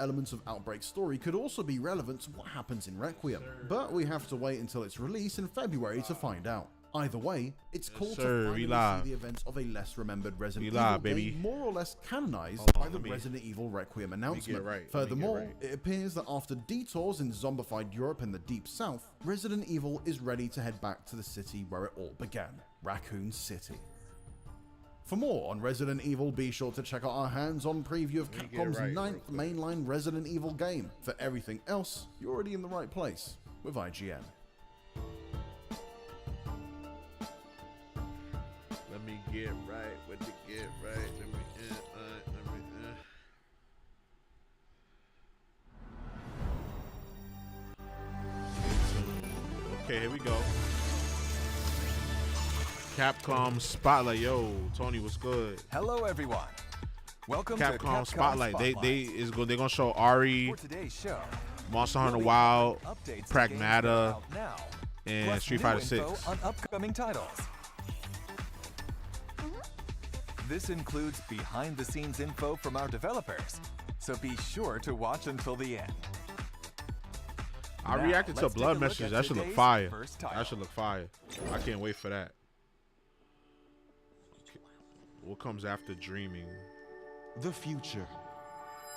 elements of Outbreak's story could also be relevant to what happens in Requiem, but we have to wait until its release in February to find out. Either way, it's cool to finally see the events of a less remembered Resident Evil game more or less canonized by the Resident Evil Requiem announcement. Furthermore, it appears that after detours in zombified Europe and the Deep South, Resident Evil is ready to head back to the city where it all began, Raccoon City. For more on Resident Evil, be sure to check out our hands-on preview of Capcom's 9th mainline Resident Evil game. For everything else, you're already in the right place with IGN. Let me get right with the get right. Okay, here we go. Capcom Spotlight. Yo, Tony, what's good? Hello, everyone. Welcome to Capcom Spotlight. They're gonna show Ari, for today's show, Monster Hunter Wild, Pragmata, and Street Fighter 6 on upcoming titles. This includes behind-the-scenes info from our developers, so be sure to watch until the end. I reacted to Blood Message. That should look fire. That should look fire. I can't wait for that. What comes after dreaming? The future.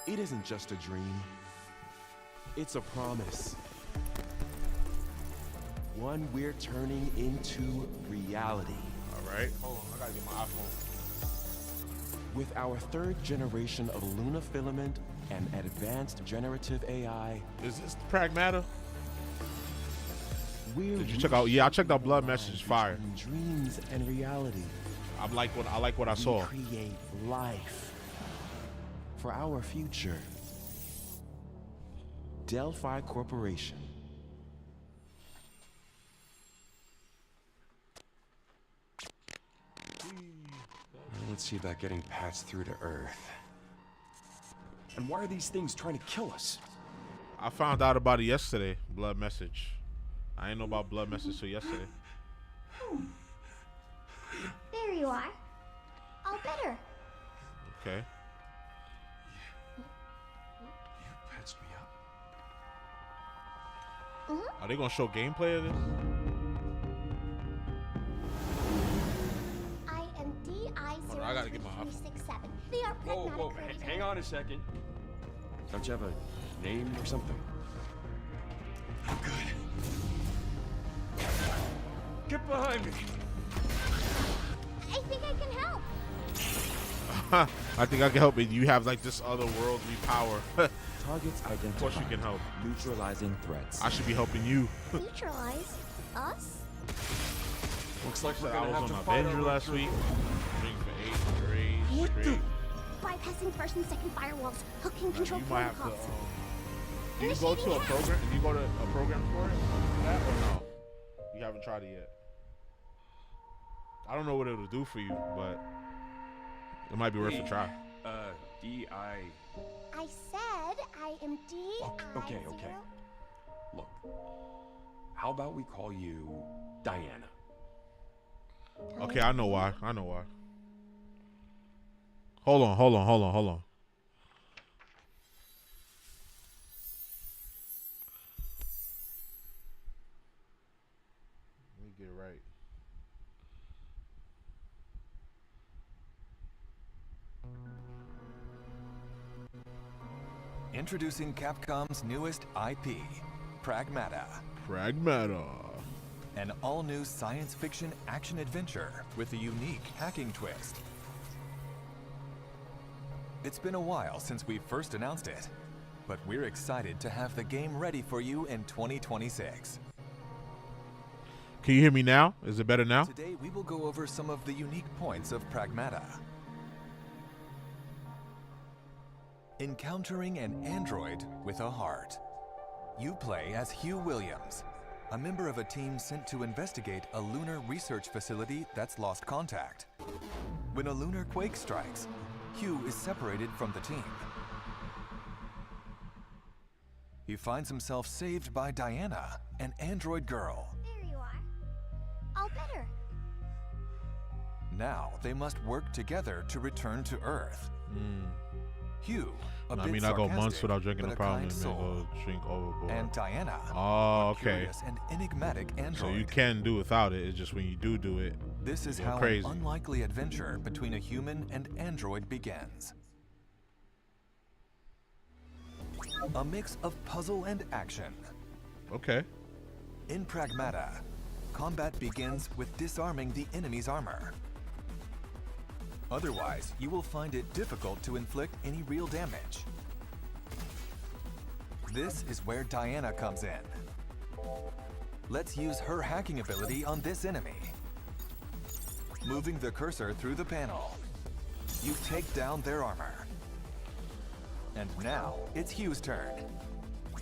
It isn't just a dream. It's a promise. One we're turning into reality. All right. Hold on, I gotta get my iPhone. With our 3rd generation of Luna filament and advanced generative AI. Is this Pragmata? Did you check out? Yeah, I checked out Blood Message. Fire. Dreams and reality. I like what I saw. We create life for our future. Delphi Corporation. Let's see about getting passed through to Earth. And why are these things trying to kill us? I found out about it yesterday, Blood Message. I didn't know about Blood Message till yesterday. There you are. All better. Okay. You patched me up. Are they gonna show gameplay of this? DI-037. I gotta get my iPhone. They are pragmatic. Whoa, hang on a second. Don't you have a name or something? I'm good. Get behind me. I think I can help. I think I can help it. You have like this otherworldly power. Targets identified. Of course you can help. Neutralizing threats. I should be helping you. Neutralize us? Looks like we're I gonna have was to on fight Avenger last week. Ring for 8 days straight. Bypassing first and second firewalls, hooking control You might have protocols. to. Do you go to a program? Do you go to a program for it? That or no? You haven't tried it yet. I don't know what it'll do for you, but it might be worth a try. D.I. I said I am DI. Okay. Look, how about we call you Diana? Okay, I know why. Hold on. Let me get it right. Introducing Capcom's newest IP, Pragmata. An all-new science fiction action-adventure with a unique hacking twist. It's been a while since we first announced it, but we're excited to have the game ready for you in 2026. Can you hear me now? Is it better now? Today we will go over some of the unique points of Pragmata. Encountering an android with a heart. You play as Hugh Williams, a member of a team sent to investigate a lunar research facility that's lost contact. When a lunar quake strikes, Hugh is separated from the team. He finds himself saved by Diana, an android girl. There you are. All better. Now they must work together to return to Earth. Hugh, a I bit mean, I go months sarcastic, without drinking but a a problem kind and soul. go drink overboard. And Diana, Oh, a okay. curious and enigmatic android. So you can do without it. It's just when you do it, This is you go how crazy. an unlikely adventure between a human and android begins. A mix of puzzle and action. Okay. In Pragmata, combat begins with disarming the enemy's armor. Otherwise, you will find it difficult to inflict any real damage. This is where Diana comes in. Let's use her hacking ability on this enemy. Moving the cursor through the panel, you take down their armor. And now, it's Hugh's turn.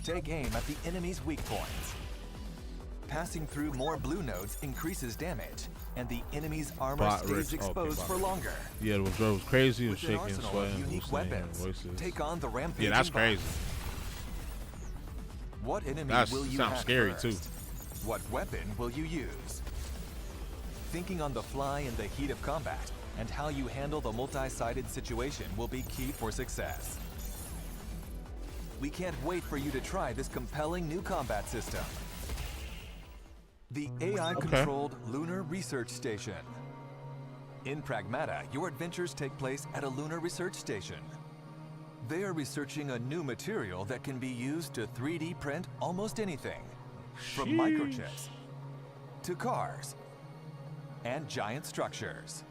Take aim at the enemy's weak points. Passing through more blue nodes increases damage, and the enemy's armor Bot stays rich. exposed Okay, for longer. Yeah, it was crazy. It was With an shaking, arsenal sweating, of unique hallucinating, weapons, voices. take on the rampaging Yeah, that's bot. crazy. What enemy That will you sounds hack scary, first? too. What weapon will you use? Thinking on the fly in the heat of combat and how you handle the multi-sided situation will be key for success. We can't wait for you to try this compelling new combat system. The AI-controlled Lunar Research Station. In Pragmata, your adventures take place at a lunar research station. They are researching a new material that can be used to 3D print almost anything, from microchips to cars and giant structures.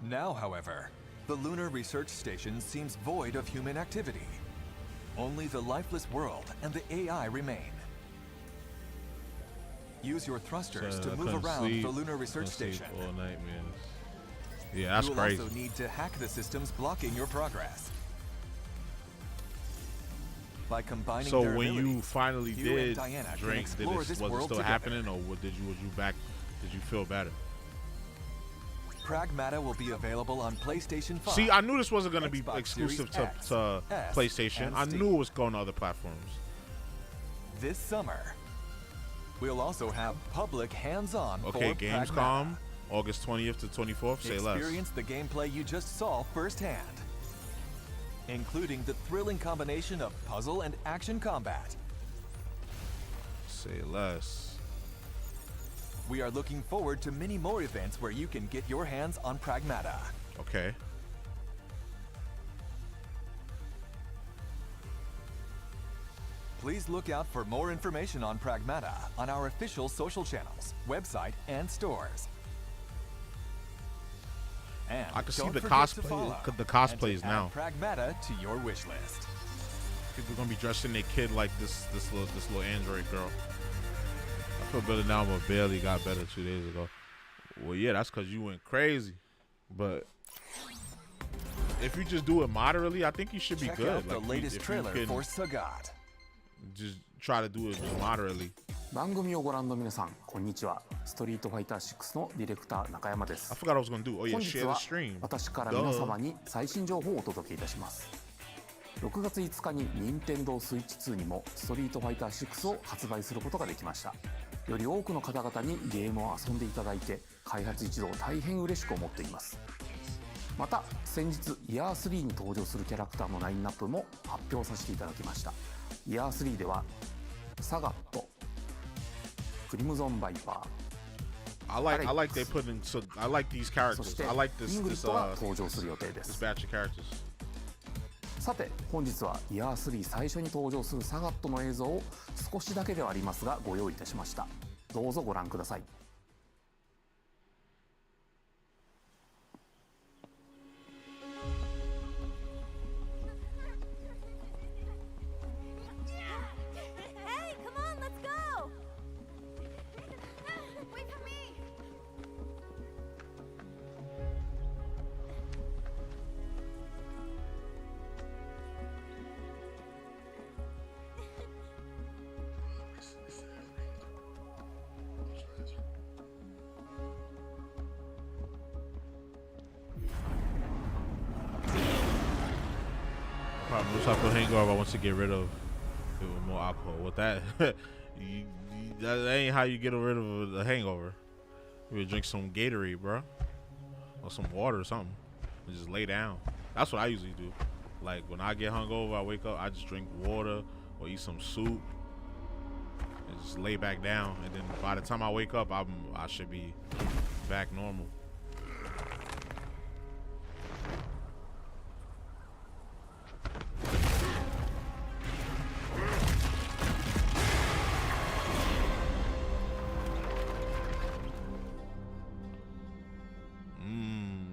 Now, however, the Lunar Research Station seems void of human activity. Only the lifeless world and the AI remain. Use your thrusters to move around the Lunar Research Station. All night, man. Yeah, that's you will crazy. also need to hack the systems blocking your progress. By combining So their when you abilities, finally Hugh and did Diana can drink, did explore it, this was it world still together. happening, or was you back? Did you feel better? Pragmata will be available on PlayStation 5. See, I knew this wasn't going to be Xbox exclusive Series X, to S, PlayStation. and I Steam. knew it was going to other platforms. This summer, we'll also have public hands-on Okay, for Gamescom, Pragmata. August 20th to 24th. Say less. Experience the gameplay you just saw firsthand, including the thrilling combination of puzzle and action combat. Say less. We are looking forward to many more events where you can get your hands on Pragmata. Okay. Please look out for more information on Pragmata on our official social channels, website, and stores. And I can see don't the forget to cosplay- follow the and cosplays to now. add Pragmata to your wish list. People gonna be dressing their kid like this little android girl. I feel better now, but barely got better 2 days ago. Well, yeah, that's because you went crazy. But if you just do it moderately, I think you should be Check good. out the Like, latest if you trailer can for Sagat. just try to do it moderately. 番組をご覧の皆さん、こんにちは。ストリートファイター6のディレクター中山で I す。 forgot I was gonna do. Oh yeah, 本日 share the は stream. 私から皆様に最新情報をお届けいたします。6月5日に任天堂スイッチ2にもストリートファイター6を発売することができました。より多くの方々にゲームを遊んでいただいて、開発一同大変嬉しく思っています。また先日イヤー3に登場するキャラクターのラインナップも発表させていただきました。イヤー3ではサガット、クリムゾンバイパー、 I like they put in. So I like these そ characters. して I like イ this ングリッ this ドが登場する予定で this す。 batch of characters. さて本日はイヤー3最初に登場するサガットの映像を少しだけではありますがご用意いたしました。どうぞご覧ください。Hey, come on, let's go! Wait for me! Probably most type of hangover I want to get rid of. It with more alcohol. With that, that ain't how you get rid of a hangover. You would drink some Gatorade, bro, or some water or something, and just lay down. That's what I usually do. Like when I get hungover, I wake up, I just drink water or eat some soup and just lay back down. And then by the time I wake up, I should be back normal.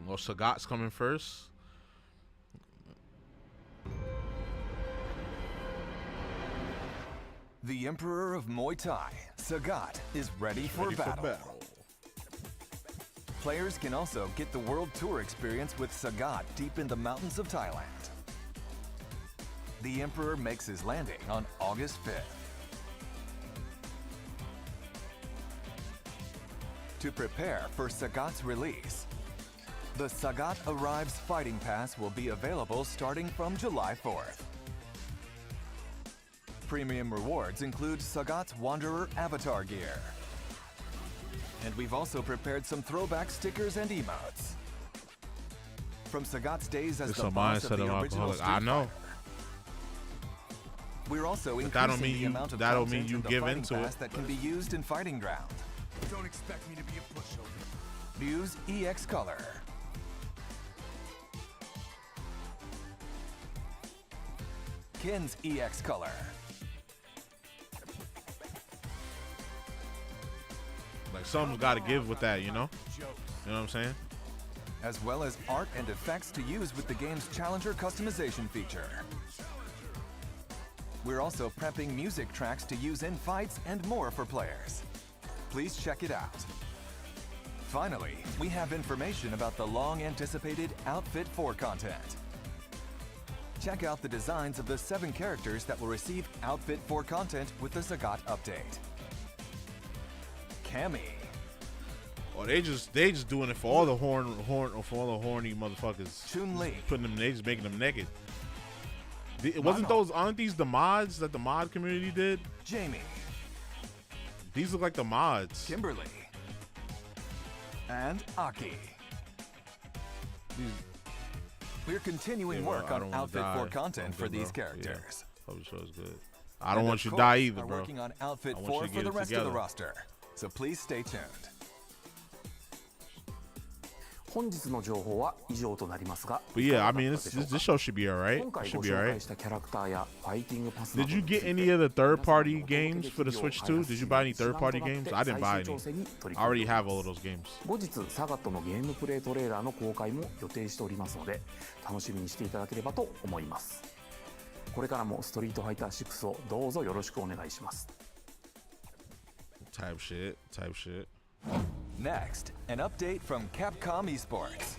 Well, Sagat's coming first. The Emperor of Muay Thai, Sagat, is ready for battle. Players can also get the World Tour experience with Sagat deep in the mountains of Thailand. The Emperor makes his landing on August 5th. To prepare for Sagat's release, the Sagat Arrives Fighting Pass will be available starting from July 4th. Premium rewards include Sagat's Wanderer avatar gear. And we've also prepared some throwback stickers and emotes. From Sagat's days as the boss of the original Street I know. Fighter. We're also But that'll increasing mean the you- amount of that'll content mean you in the give Fighting into Pass it. that can be used in Fighting Ground. Don't expect me to be a pushover. Use EX Color. Ken's EX Color. Like something's got to give with that, you know? You know what I'm saying? As well as art and effects to use with the game's Challenger customization feature. We're also prepping music tracks to use in fights and more for players. Please check it out. Finally, we have information about the long-anticipated Outfit 4 content. Check out the designs of the 7 characters that will receive Outfit 4 content with the Sagat update. Cammy. Or they just doing it for all the horny motherfuckers. Chun-Li. They just making them naked. Aren't these the mods that the mod community did? Jamie. These look like the mods. Kimberly. And Aki. We're continuing work on Outfit 4 content for these characters. Hope the show's good. I don't want you to die either, bro. We're working on Outfit I want 4 you to for get the it rest together. of the roster, so please stay tuned. 本日の情報は以上となりますが、 But yeah, I mean, this show should be alright. 今回 Should ご be 紹 alright. 介したキャラクターやファイティングパスな Did ど you につい get て any of the third-party games for the Switch too? Did you buy any third-party games? I didn't buy any. 最終調整に取り I 組ん already でおり have ます all of those games. 後日サガットのゲームプレイトレーラーの公開も予定しておりますので楽しみにしていただければと思います。これからもストリートファイター6をどうぞよろしくお願いします。 Type shit. Next, an update from Capcom Esports.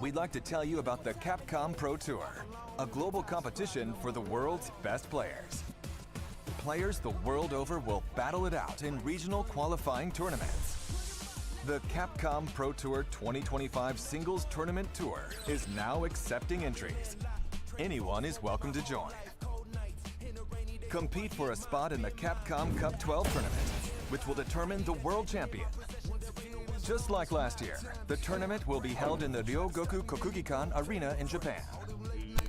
We'd like to tell you about the Capcom Pro Tour, a global competition for the world's best players. Players the world over will battle it out in regional qualifying tournaments. The Capcom Pro Tour 2025 Singles Tournament Tour is now accepting entries. Anyone is welcome to join. Compete for a spot in the Capcom Cup 12 tournament, which will determine the world champion. Just like last year, the tournament will be held in the Ryogoku Kokugikan Arena in Japan.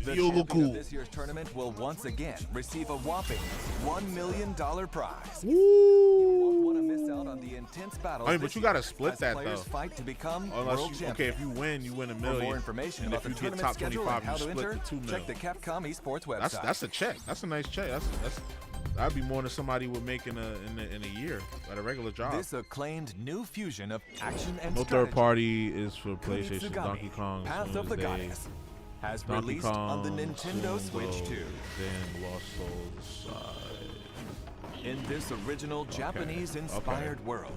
The champion of this year's tournament will once again receive a whopping $1 million prize. You won't want to miss out on the intense battles. I mean, but you gotta split as that, players though. fight to become Unless world you, champion. okay, if you win $1 For million. more information And about if the you get tournament top schedule 25, and how you to split enter, the $2 million. check the Capcom Esports website. That's a check. That's a nice check. That'd be more than somebody would make in a year at a regular job. This acclaimed new fusion of action and No strategy, third party is for PlayStation. Kunitsugami, Donkey Kong, Path of the Goddess, has Donkey released Kong, on the Nintendo Switch 2. Then Lost Souls side. In this original Japanese-inspired world,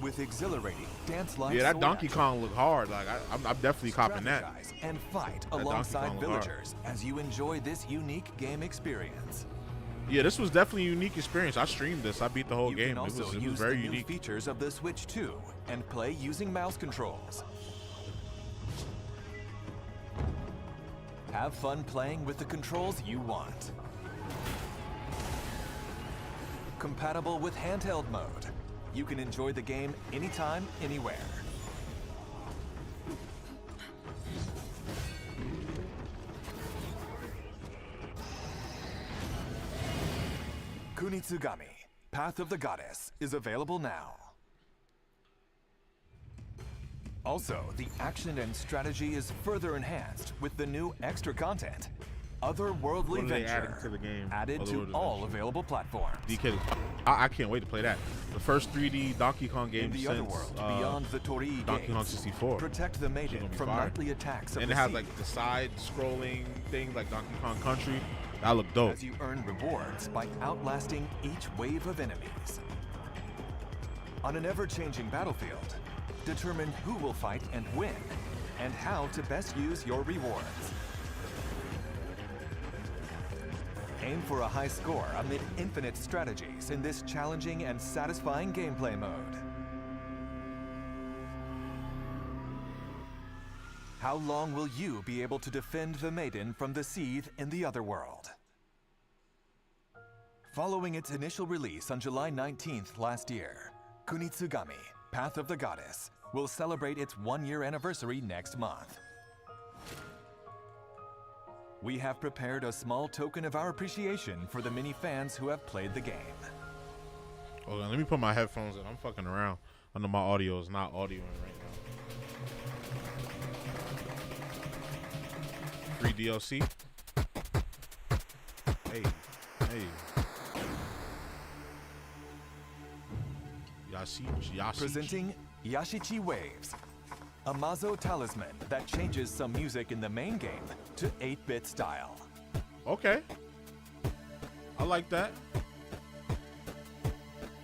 with exhilarating dance-like Yeah, that sword Donkey action, Kong look hard. Like I'm definitely copping that. strategize and fight Donkey alongside Kong look hard. villagers as you enjoy this unique game experience. Yeah, this was definitely a unique experience. I streamed this. I beat the whole You game. can It also was use very the new unique. features of the Switch 2 and play using mouse controls. Have fun playing with the controls you want. Compatible with handheld mode, you can enjoy the game anytime, anywhere. Kunitsugami, Path of the Goddess, is available now. Also, the action and strategy is further enhanced with the new extra content, Otherworldly Venture, to the game? added to all available platforms. I can't wait to play that. The first 3D Donkey Kong game In the since Otherworld, beyond the Torii Donkey Kong gates, 64. protect the maiden from fire. nightly attacks of And the it has sea. like the side-scrolling thing like Donkey Kong Country. That looked dope. As you earn rewards by outlasting each wave of enemies. On an ever-changing battlefield, determine who will fight and win, and how to best use your rewards. Aim for a high score amid infinite strategies in this challenging and satisfying gameplay mode. How long will you be able to defend the maiden from the seethe in the Otherworld? Following its initial release on July 19th last year, Kunitsugami, Path of the Goddess, will celebrate its 1-year anniversary next month. We have prepared a small token of our appreciation for the many fans who have played the game. Hold on, let me put my headphones in. I'm fucking around. I know my audio is not audioing right now. Free DLC. Hey. Yashichi. Presenting Yashichi Waves, a Mazo talisman that changes some music in the main game to 8-bit style. Okay. I like that.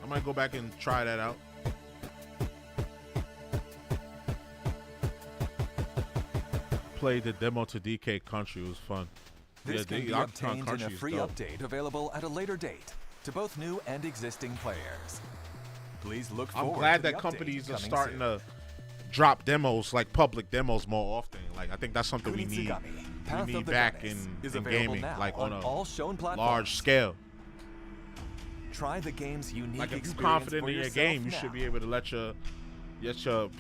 I might go back and try that out. Played the demo to DK Country. It was fun. This can be obtained in a free update available at a later date to both new and existing players. Please look forward I'm glad to the that companies update are starting soon. to drop demos, like public demos, more often. Like, I think that's something we need. Path We of need the back Goddess in is available gaming, now like on a all shown platforms. large scale. Try the game's unique Like, if you're experience confident for in your yourself game, you now. should be able to let your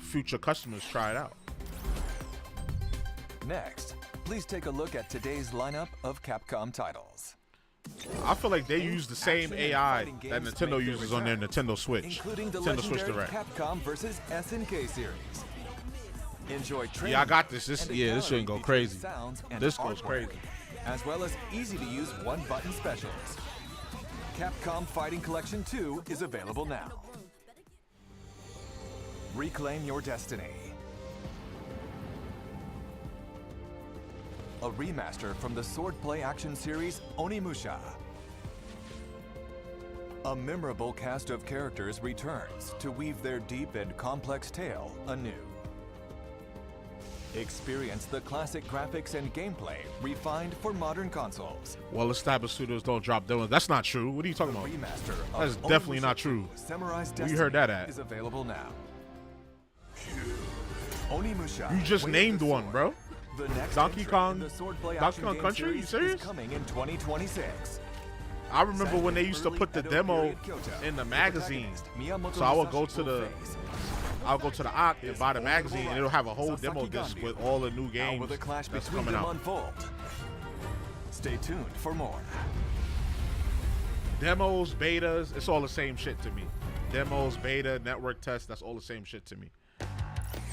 future customers try it out. Next, please take a look at today's lineup of Capcom titles. I feel like they use the same Action and AI fighting that games Nintendo make their uses on their return, Nintendo Switch. including the Nintendo Switch legendary Direct. Capcom vs. SNK series. Enjoy training. Yeah, I got this. and a This shouldn't go gallery crazy. featuring sounds and This goes artwork, crazy. as well as easy-to-use one-button specials. Capcom Fighting Collection 2 is available now. Reclaim your destiny. A remaster from the swordplay action series Onimusha. A memorable cast of characters returns to weave their deep and complex tale anew. Experience the classic graphics and gameplay refined for modern consoles. Well-established studios don't drop demos. That's not true. What are you talking about? Remaster That's of definitely Onimusha not 2, true. Samurai's Where you Destiny heard that at? is available now. Onimusha. You just Way of named the one, Sword. bro. The next Donkey entry Kong- in the swordplay Donkey action Kong game Country? You series serious? is coming in 2026. I remember when they Set used to in put the early demo Edo period Kyoto, in the the magazine. protagonist, Miyamoto So I would Musashi go to will the face Oct and buy the magazine, and it'll have a whole demo Sasaki disc Ganryu. with all the new How games will the clash that's between coming them out. unfold? Stay tuned for more. Demos, betas, it's all the same shit to me. Demos, beta, network tests, that's all the same shit to me.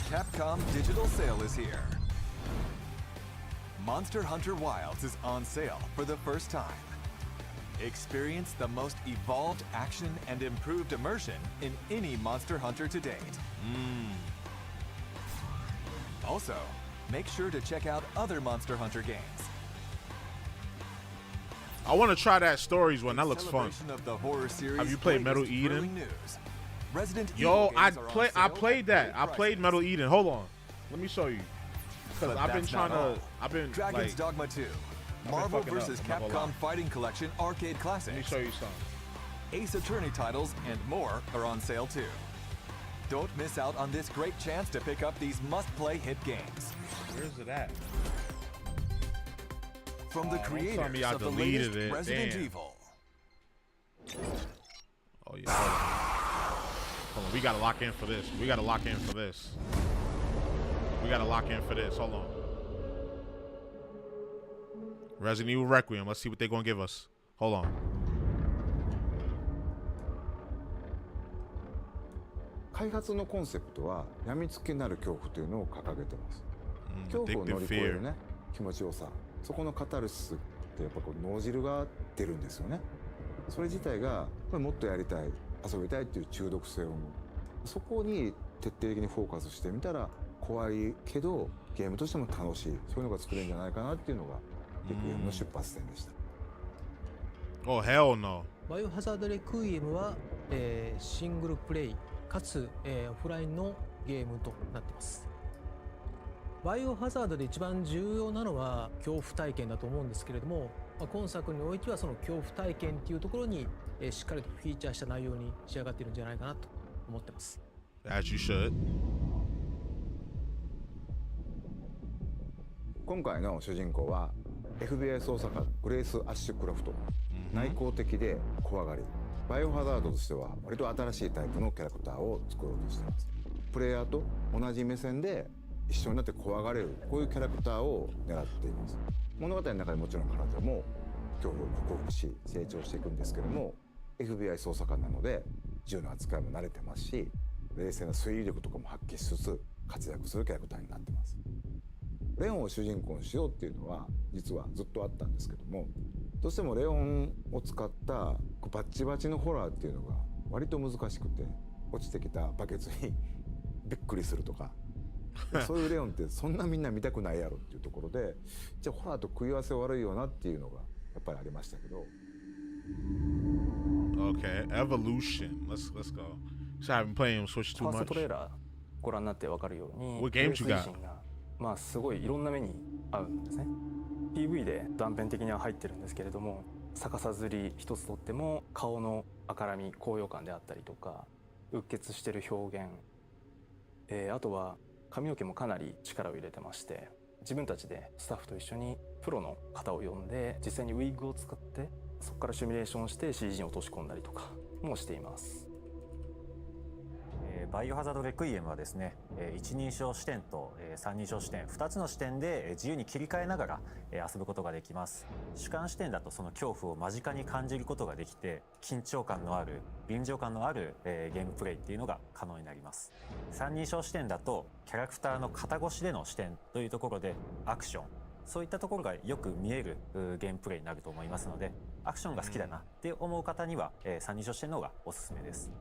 Capcom Digital Sale is here. Monster Hunter Wilds is on sale for the first time. Experience the most evolved action and improved immersion in any Monster Hunter to date. Also, make sure to check out other Monster Hunter games. I want to try that Stories one. That looks fun. Celebration of the horror series. Have you played Metal latest Eden? thrilling news. Resident Yo, Evil I games are on played sale that. at I great played prices. Metal Eden. Hold on. Let me show you. Because But I've been that's trying not all. to, I've been Dragon's like, Dogma 2, been Marvel fucking up, vs. I'm not gonna Capcom lie. Fighting Collection Arcade Classics, let me show you something. Ace Attorney titles, and more are on sale too. Don't miss out on this great chance to pick up these must-play hit games. Where's it at? From the Don't tell creators me I of the deleted latest it. Resident Damn. Evil. Oh, yeah. Hold on. We got to lock in for this. We got to lock in for this. We got to lock in for this. Hold on. Resident Evil Requiem. Let's see what they're going to give us. Hold on. 開発のコンセプトは病みつきになる恐怖というのを掲げてます。恐怖を乗り越えるね、気持ちよさ、そこのカタルシスってやっぱこう脳汁が出るんですよね。それ自体がこれもっとやりたい、遊びたいっていう中毒性を生む。そこに徹底的にフォーカスしてみたら怖いけどゲームとしても楽しい、そういうのが作れるんじゃないかなっていうのがレクイエムの出発点でした。Oh hell no。バイオハザードレクイエムは、シングルプレイかつ、オフラインのゲームとなっています。バイオハザードで一番重要なのは恐怖体験だと思うんですけれども、今作においてはその恐怖体験っていうところに、しっかりとフィーチャーした内容に仕上がっているんじゃないかなと思ってます。As you should。今回の主人公は FBI 捜査官グレイス・アッシュクロフト。内向的で怖がり、バイオハザードとしては割と新しいタイプのキャラクターを作ろうとしています。プレイヤーと同じ目線で一緒になって怖がれる、こういうキャラクターを狙っています。物語の中でもちろん彼女も恐怖を克服し成長していくんですけども、 FBI 捜査官なので銃の扱いも慣れてますし、冷静な推理力とかも発揮しつつ活躍するキャラクターになってます。レオンを主人公にしようっていうのは実はずっとあったんですけども、どうしてもレオンを使ったバッチバチのホラーっていうのが割と難しくて、落ちてきたバケツにびっくりするとかそういうレオンってそんなみんな見たくないやろっていうところで、じゃあホラーと食い合わせ悪いよなっていうのがやっぱりありましたけど。 Okay, Evolution. Let's go. So I haven't played him Switch too much. ファーストトレーラーご覧になって分かるように、 What games you got? まあすごいいろんな目に合うんですね。 PV で断片的には入ってるんですけれども、逆さずり一つとっても顔の赤らみ、高揚感であったりとか、うっ血してる表現、あとは髪の毛もかなり力を入れてまして、自分たちでスタッフと一緒にプロの方を呼んで実際にウィッグを使ってそこからシミュレーションして CG に落とし込んだりとかもしています。バイオハザードレクイエムはですね、一人称視点と三人称視点2つの視点で自由に切り替えながら遊ぶことができます。主観視点だとその恐怖を間近に感じることができて、緊張感のある臨場感のあるゲームプレイっていうのが可能になります。三人称視点だとキャラクターの肩越しでの視点というところでアクション、そういったところがよく見えるゲームプレイになると思いますので、アクションが好きだなって思う方には三人称視点の方がおすすめです。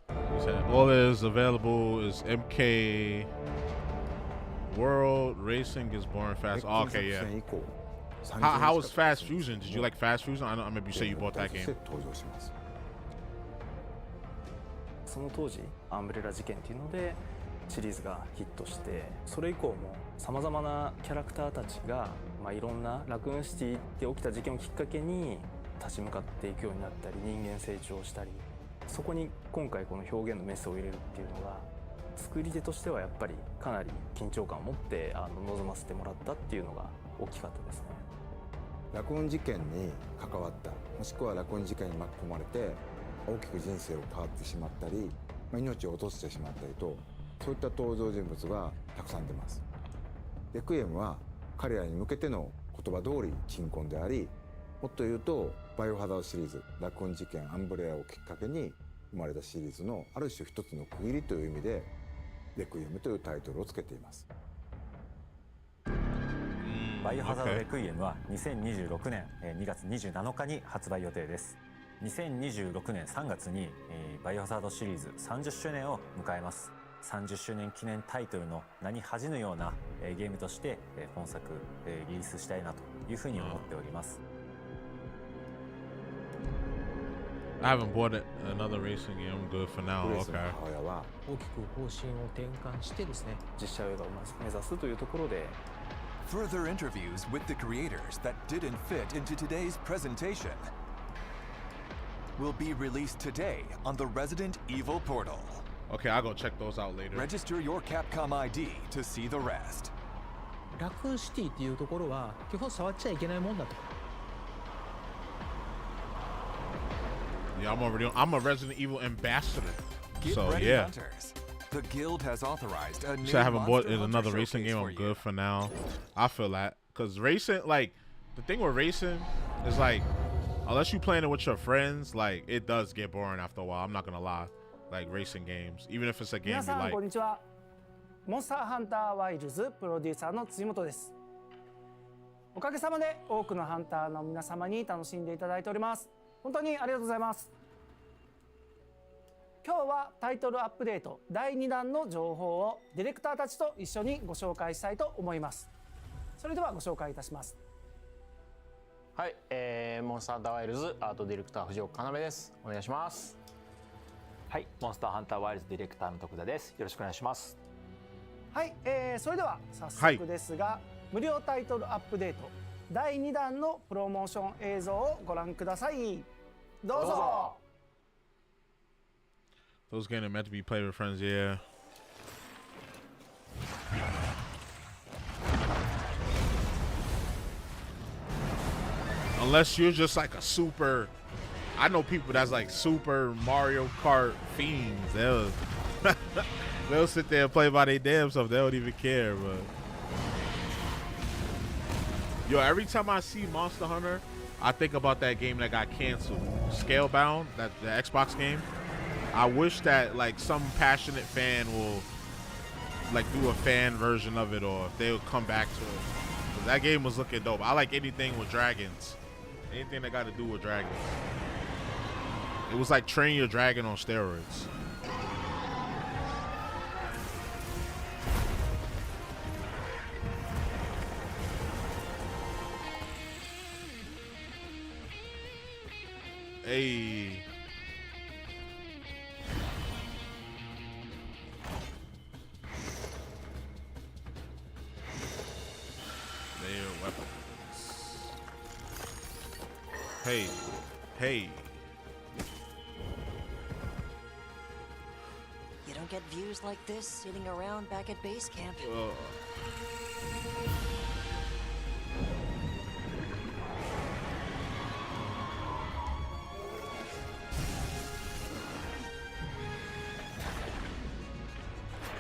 He said all that is available is MK World. Racing is boring fast. Oh, okay, yeah. How was Fast Fusion? Did you like Fast Fusion? I remember you say you bought that game. その当時アンブレラ事件っていうのでシリーズがヒットして、それ以降もさまざまなキャラクターたちが、いろんなラクーンシティで起きた事件をきっかけに立ち向かっていくようになったり、人間成長したり、そこに今回この表現のメスを入れるっていうのが作り手としてはやっぱりかなり緊張感を持って臨ませてもらったっていうのが大きかったですね。ラクーン事件に関わった、もしくはラクーン事件に巻き込まれて大きく人生を変わってしまったり、命を落としてしまったりと、そういった登場人物がたくさん出ます。レクイエムは彼らに向けての言葉通り鎮魂であり、もっと言うとバイオハザードシリーズ、ラクーン事件、アンブレラをきっかけに生まれたシリーズのある種一つの区切りという意味でレクイエムというタイトルをつけています。バイオハザードレクイエムは2026年2月27日に発売予定です。2026年3月にバイオハザードシリーズ30周年を迎えます。30周年記念タイトルの名に恥じぬようなゲームとして本作リリースしたいなというふうに思っております。I haven't bought another racing game. I'm good for now. Okay. 大きく方針を転換してですね、実写映画を目指すというところで。Further interviews with the creators that didn't fit into today's presentation will be released today on the Resident Evil portal. Okay, I'll go check those out later. Register your Capcom ID to see the rest. ラクーンシティっていうところは基本触っちゃいけないもんだと。Yeah, I'm a Resident Evil ambassador. Get So ready, yeah. hunters. The guild has authorized a new So I haven't bought Monster another Hunter racing showcase game. for I'm you. good for now. I feel that because racing, like the thing with racing is like, unless you playing it with your friends, like it does get boring after a while. I'm not gonna lie. like racing games, even if it's a game 皆 you さん like. こんにちは。モンスターハンターワイルズプロデューサーの辻本です。おかげさまで多くのハンターの皆様に楽しんでいただいております。本当にありがとうございます。今日はタイトルアップデート第2弾の情報をディレクターたちと一緒にご紹介したいと思います。それではご紹介いたします。はい、モンスターハンターワイルズアートディレクター藤岡要です。お願いします。はい、モンスターハンターワイルズディレクターの徳田です。よろしくお願いします。はい、それでは早速ですが、無料タイトルアップデート第2弾のプロモーション映像をご覧ください。どうぞ。Those games are meant to be played with friends, yeah. Unless you're just like a super, I know people that's like super Mario Kart fiends. They'll sit there and play by their damn self. They don't even care. But yo, every time I see Monster Hunter, I think about that game that got canceled, Scalebound, the Xbox game. I wish that like some passionate fan will like do a fan version of it, or if they would come back to it. 'Cause that game was looking dope. I like anything with dragons. Anything that got to do with dragons. It was like Train Your Dragon on steroids. Hey. Their weapons. Hey, hey. You don't get views like this sitting around back at base camp.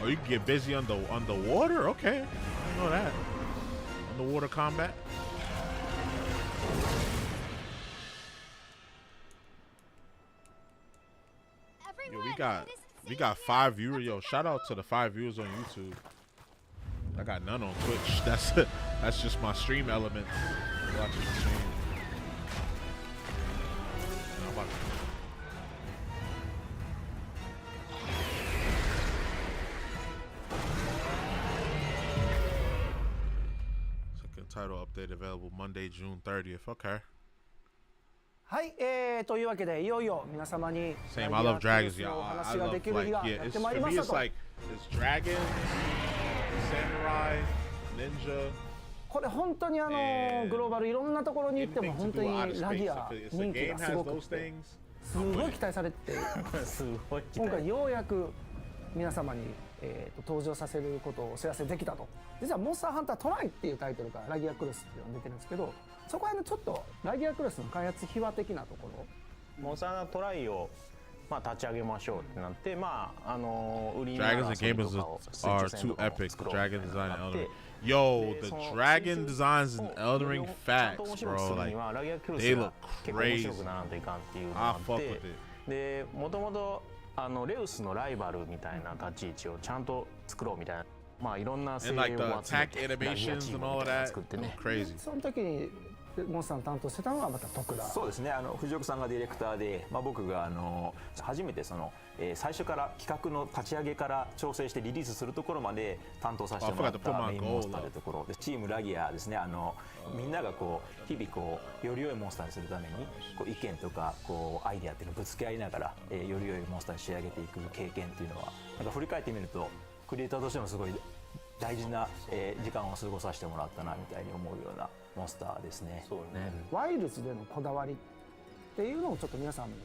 Oh, you can get busy underwater? Okay, I didn't know that. Underwater combat. Yo, we got 5 viewers. Yo, shout out to the 5 viewers on YouTube. I got none on Twitch. That's just my stream element. Watching the stream. I'm about to title update available Monday, June 30th. Okay. はい、というわけでいよいよ皆様に Same, I love dragons. Yeah, お I 話がで love きる like 日が yeah. やっ It's てまい for りま me. した It's と。 like it's dragons, samurai, ninja. これ本当にグローバルいろんなところに行っても本当にラギア人気がすごくてすごい期待されて今回ようやく皆様に登場させることをお知らせできたと。実はモンスターハンタートライっていうタイトルからラギアクロスっていうのが出てるんですけど、そこはちょっとラギアクロスの開発秘話的なところ、モンスターハンタートライを立ち上げましょうってなって、売り Dragons and gamers are too epic. Dragon design and Elden Ring. Yo, the dragon designs in Elden Ring facts, bro. Like they look crazy. I fuck with it. で、もともとレウスのライバルみたいな立ち位置をちゃんと作ろうみたいな、いろんな声優を集めてラギアチームみたいなの作ってね。その時にモンスターの担当してたのがまた徳田。そうですね。藤岡さんがディレクターで、僕が初めて最初から企画の立ち上げから調整してリリースするところまで担当させてもらったメインモンスターというところで、チームラギアですね。みんなが日々より良いモンスターにするために意見とかアイデアっていうのをぶつけ合いながら、より良いモンスターに仕上げていく経験っていうのは振り返ってみるとクリエイターとしてもすごい大事な時間を過ごさせてもらったなみたいに思うようなモンスターですね。そうね。ワイルズでのこだわりっていうのをちょっと皆さんにも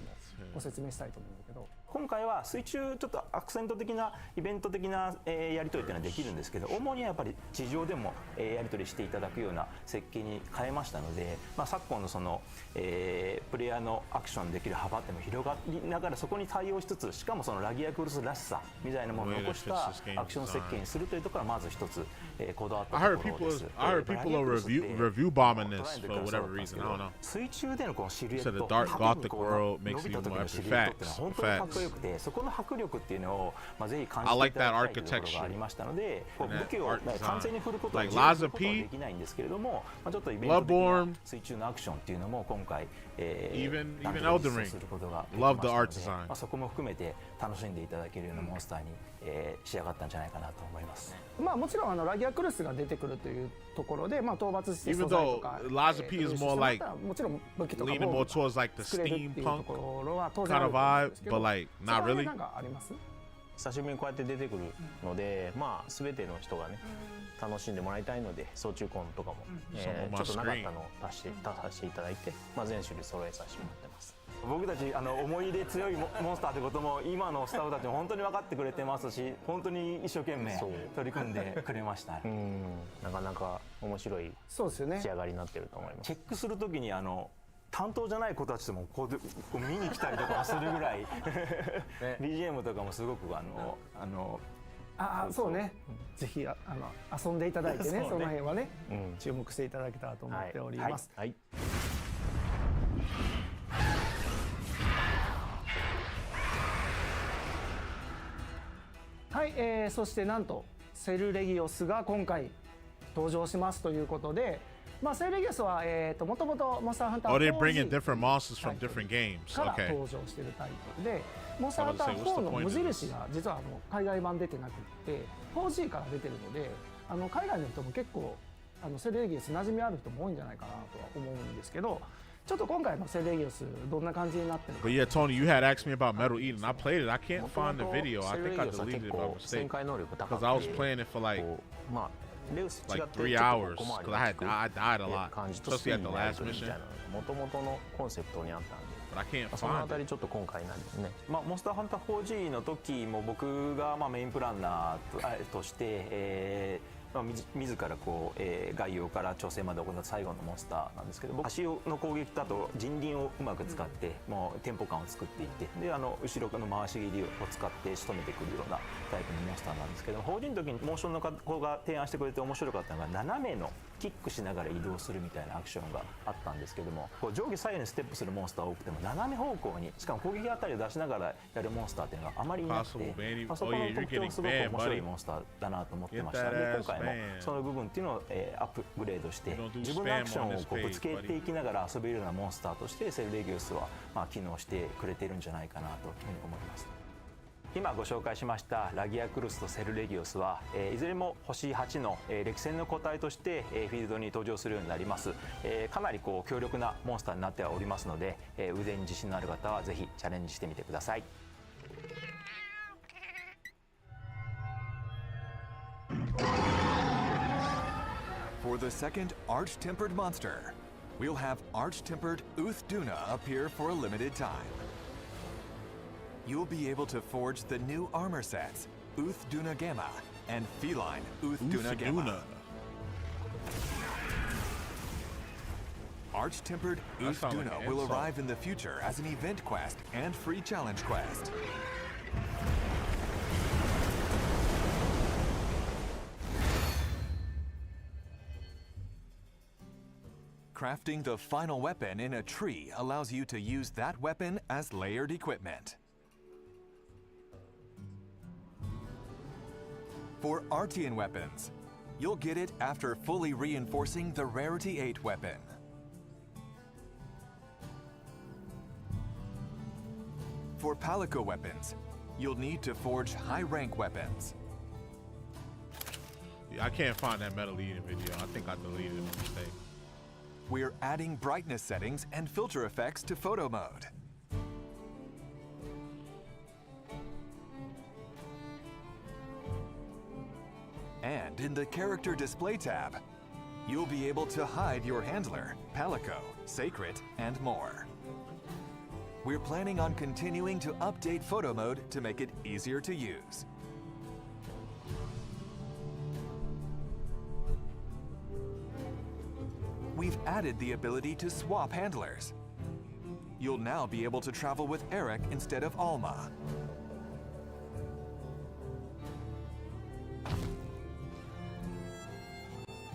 ご説明したいと思うんだけど、今回は水中ちょっとアクセント的なイベント的なやり取りっていうのはできるんですけど、主にはやっぱり地上でもやり取りしていただくような設計に変えましたので、昨今のプレイヤーのアクションできる幅っていうのも広がりながら、そこに対応しつつ、しかもラギアクロスらしさみたいなものを残したアクション設計にするというところがまず一つこだわったところです。I heard people are review bombing this for whatever reason. I don't know. 水中でのこのシルエット、said the dark gothic world makes it even more epic. Facts. こよくて、そこの迫力っていうのをぜひ感じていただきたいというところがありましたので、武器を完全に振ることはできないんですけれども、ちょっとイベント的な水中のアクションっていうのも今回Even Elden Ring. Love the art design. そこも含めて楽しんでいただけるようなモンスターに仕上がったんじゃないかなと思います。まあもちろんラギアクルスが出てくるというところで、討伐して素 Even 材とか though Laza P is more like もちろん武器とか leaning more towards like the steampunk kind of vibe, but like not really. なんかあります？久しぶりにこうやって出てくるので、全ての人がね楽しんでもらいたいので、総中コンとかもちょっとなかったのを出させていただいて、全種類揃えさせてもらってます。僕たち思い入れ強いモンスターってことも今のスタッフたちも本当に分かってくれてますし、本当に一生懸命取り組んでくれました。なかなか面白い仕上がりになってると思います。チェックするときに担当じゃない子たちともこう見に来たりとかするぐらいBGM とかもすごくそうね、ぜひ遊んでいただいてね、その辺はね、注目していただけたらと思っております。はい、そしてなんとセルレギオスが今回登場しますということで、セルレギオスはもともとモンスターハンター 4G bringing different monsters from different games. から登場しているタイトルで、モンスターハンター4の無印が実は海外版出てなくて 4G から出てるので、海外の人も結構セルレギオス馴染みある人も多いんじゃないかなとは思うんですけど、ちょっと今回のセルレギオスどんな感じになってるか。But yeah, Tony, you had asked me about Metal Eden. I played it. I can't find the video. I think I deleted it by mistake because I was playing it for like 3 hours because I died a lot, especially at the last mission. 元々のコンセプトにあったんで。 But I can't そのあ find たり it. ちょっと今回なんですね。モンスターハンター 4G の時も僕がメインプランナーとして、自ら概要から調整まで行った最後のモンスターなんですけど、足の攻撃だと人輪をうまく使ってもうテンポ感を作っていって、で後ろの回し切りを使って仕留めてくるようなタイプのモンスターなんですけど、4G の時にモーションの子が提案してくれて面白かったのが斜めのキックしながら移動するみたいなアクションがあったんですけども、上下左右にステップするモンスター多くても斜め方向にしかも攻撃あたりを出しながらやるモンスターっていうのがあまりいなくて、そこの特徴すごく面白いモンスターだなと思ってましたので、今回もその部分っていうのをアップグレードして自分のアクションをぶつけていきながら遊べるようなモンスターとしてセルレギオスは機能してくれているんじゃないかなというふうに思います。今ご紹介しましたラギアクルスとセルレギオスはいずれも星8の歴戦の個体としてフィールドに登場するようになります。かなり強力なモンスターになってはおりますので、腕に自信のある方はぜひチャレンジしてみてください。For the second Arch-Tempered monster, we'll have Arch-Tempered Uthduna appear for a limited time. You'll be able to forge the new armor sets, Uthduna Gamma and Feline Uthduna Gamma. Arch-Tempered Uthduna will arrive in the future as an event quest and free challenge quest. Crafting the final weapon in a tree allows you to use that weapon as layered equipment. For Artian weapons, you'll get it after fully reinforcing the Rarity 8 weapon. For Palico weapons, you'll need to forge high-rank weapons. Yeah, I can't find that Metal Eden video. I think I deleted it by mistake. We're adding brightness settings and filter effects to photo mode. And in the Character Display tab, you'll be able to hide your handler, Palico, Sacred, and more. We're planning on continuing to update photo mode to make it easier to use. We've added the ability to swap handlers. You'll now be able to travel with Eric instead of Alma.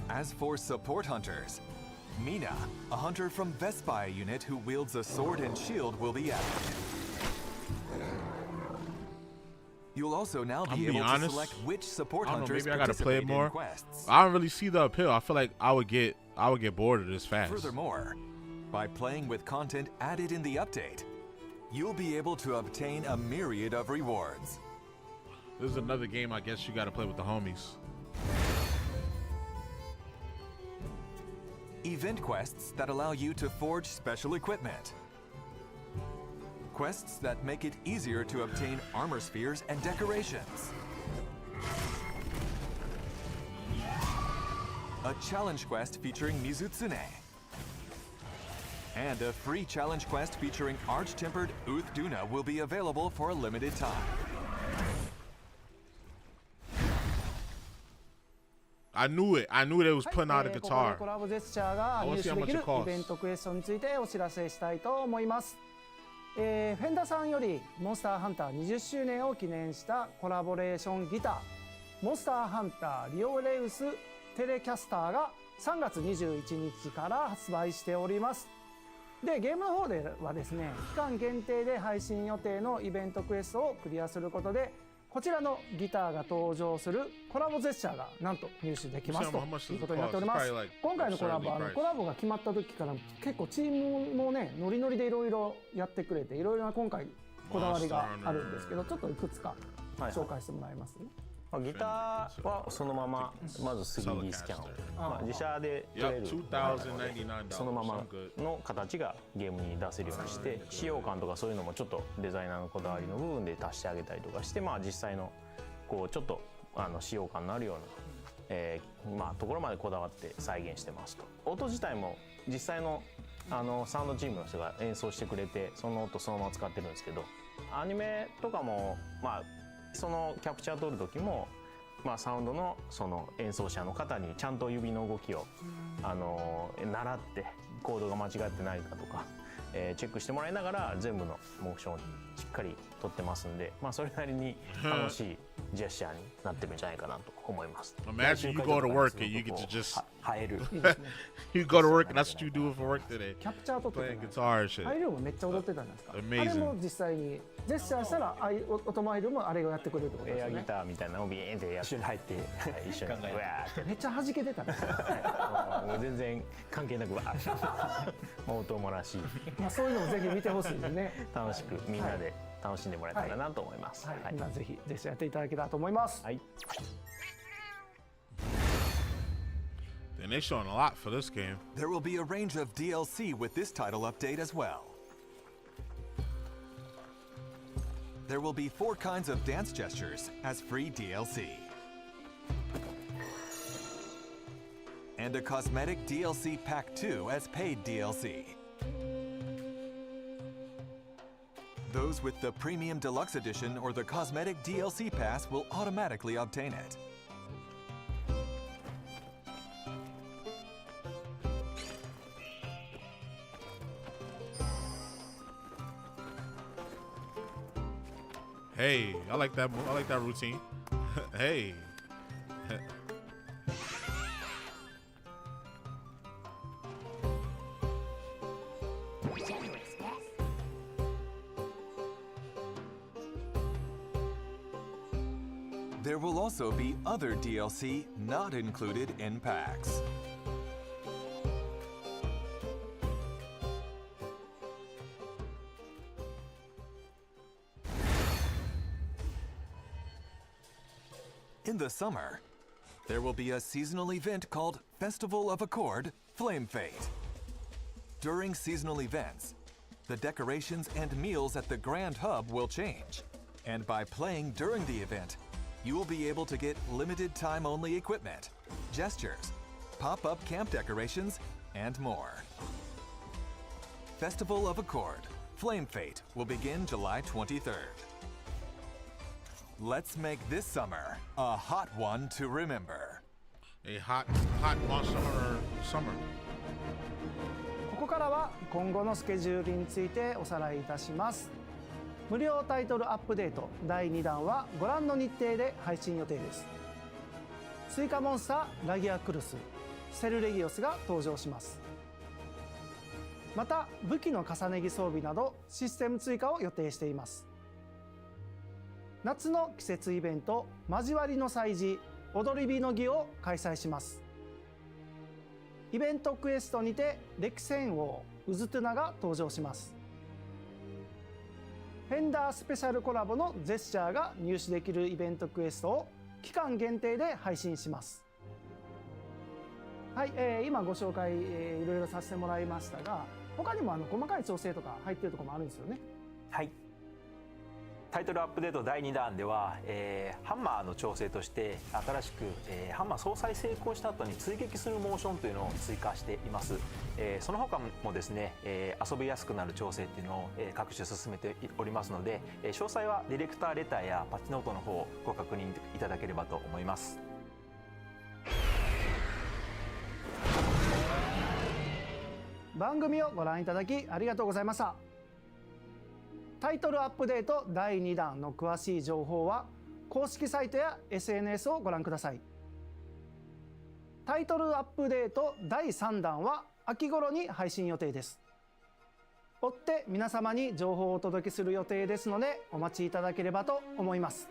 As for support hunters, Mina, a hunter from Vespia unit who wields a sword and shield, will be added. You'll also now I'm be gonna be able honest, to select which support I don't know, hunters maybe I gotta play it participate in more. quests. I don't really see the appeal. I feel like I would get bored of this fast. Furthermore, by playing with content added in the update, you'll be able to obtain a myriad of rewards. This is another game I guess you gotta play with the homies. Event quests that allow you to forge special equipment. Quests that make it easier to obtain armor spheres and decorations. A challenge quest featuring Mizutsune. And a free challenge quest featuring Arch-Tempered Uth Duna will be available for a limited time. I knew it. I knew they was putting out a ここで guitar. コラボジェスチャーが I 入 wanna 手 see how で much きる it costs. イベントクエストについてお知らせしたいと思います。フェンダーさんよりモンスターハンター20周年を記念したコラボレーションギターモンスターハンターリオレウステレキャスターが3月21日から発売しております。でゲームの方ではですね期間限定で配信予定のイベントクエストをクリアすることでこちらのギターが登場するコラボジェスチャーがなんと入手できますということになっております。今回のコラボコラボが決まった時から結構チームもねノリノリでいろいろやってくれていろいろな今回こだわりがあるんですけどちょっといくつか紹介してもらえます？ギターはそのまままず 3D スキャンを、自社で撮れるそのままの形がゲームに出せるようにして使用感とかそういうのもちょっとデザイナーのこだわりの部分で足してあげたりとかして、実際のこうちょっと使用感のあるような、ところまでこだわって再現してますと。音自体も実際のサウンドチームの人が演奏してくれてその音そのまま使ってるんですけど、アニメとかもそのキャプチャー撮る時も、サウンドのその演奏者の方にちゃんと指の動きを習ってコードが間違ってないかとか、チェックしてもらいながら全部のモーションをしっかり撮ってますんで、それなりに楽しいジェスチャーになってるんじゃないかなと思います。Imagine you go to work and you get to just 映えるyou go to work and that's what you do for work today. キャプチャー撮ってplaying guitar and shit. アイルーもめっちゃ踊ってたんですか？ Amazing. あれも実際にジェスチャーしたらオトマイルもあれをやってくれるってことですよね。エアギターみたいなのをビーンって一緒に入って一緒にうわーってめっちゃ弾けてたね。もう全然関係なくわー音もらしい。そういうのもぜひ見てほしいですね。楽しくみんなで楽しんでもらえたらなと思います。今ぜひジェスチャーやっていただけたらと思います。はい。And they're showing a lot for this game. There will be a range of DLC with this title update as well. There will be 4 kinds of dance gestures as free DLC. And a cosmetic DLC Pack 2 as paid DLC. Those with the Premium Deluxe Edition or the Cosmetic DLC Pass will automatically obtain it. Hey, I like that routine. Hey. There will also be other DLC not included in packs. In the summer, there will be a seasonal event called Festival of Accord Flame Fate. During seasonal events, the decorations and meals at the Grand Hub will change, and by playing during the event, you will be able to get limited time only equipment, gestures, pop-up camp decorations, and more. Festival of Accord Flame Fate will begin July 23rd. Let's make this summer a hot one to remember. A hot summer. ここからは今後のスケジュールについておさらいいたします。無料タイトルアップデート第2弾はご覧の日程で配信予定です。追加モンスターラギアクルス、セルレギオスが登場します。また武器の重ね着装備などシステム追加を予定しています。夏の季節イベント交わりの祭事踊り火の儀を開催します。イベントクエストにて歴戦王ウズトゥナが登場します。フェンダースペシャルコラボのジェスチャーが入手できるイベントクエストを期間限定で配信します。はい、今ご紹介、いろいろさせてもらいましたが、他にも細かい調整とか入ってるところもあるんですよね。はい。タイトルアップデート第2弾では、ハンマーの調整として新しく、ハンマー総裁成功した後に追撃するモーションというのを追加しています。その他もですね、遊びやすくなる調整っていうのを、各種進めておりますので、詳細はディレクターレターやパッチノートの方をご確認いただければと思います。番組をご覧いただきありがとうございました。タイトルアップデート第2弾の詳しい情報は公式サイトや SNS をご覧ください。タイトルアップデート第3弾は秋頃に配信予定です。追って皆様に情報をお届けする予定ですのでお待ちいただければと思います。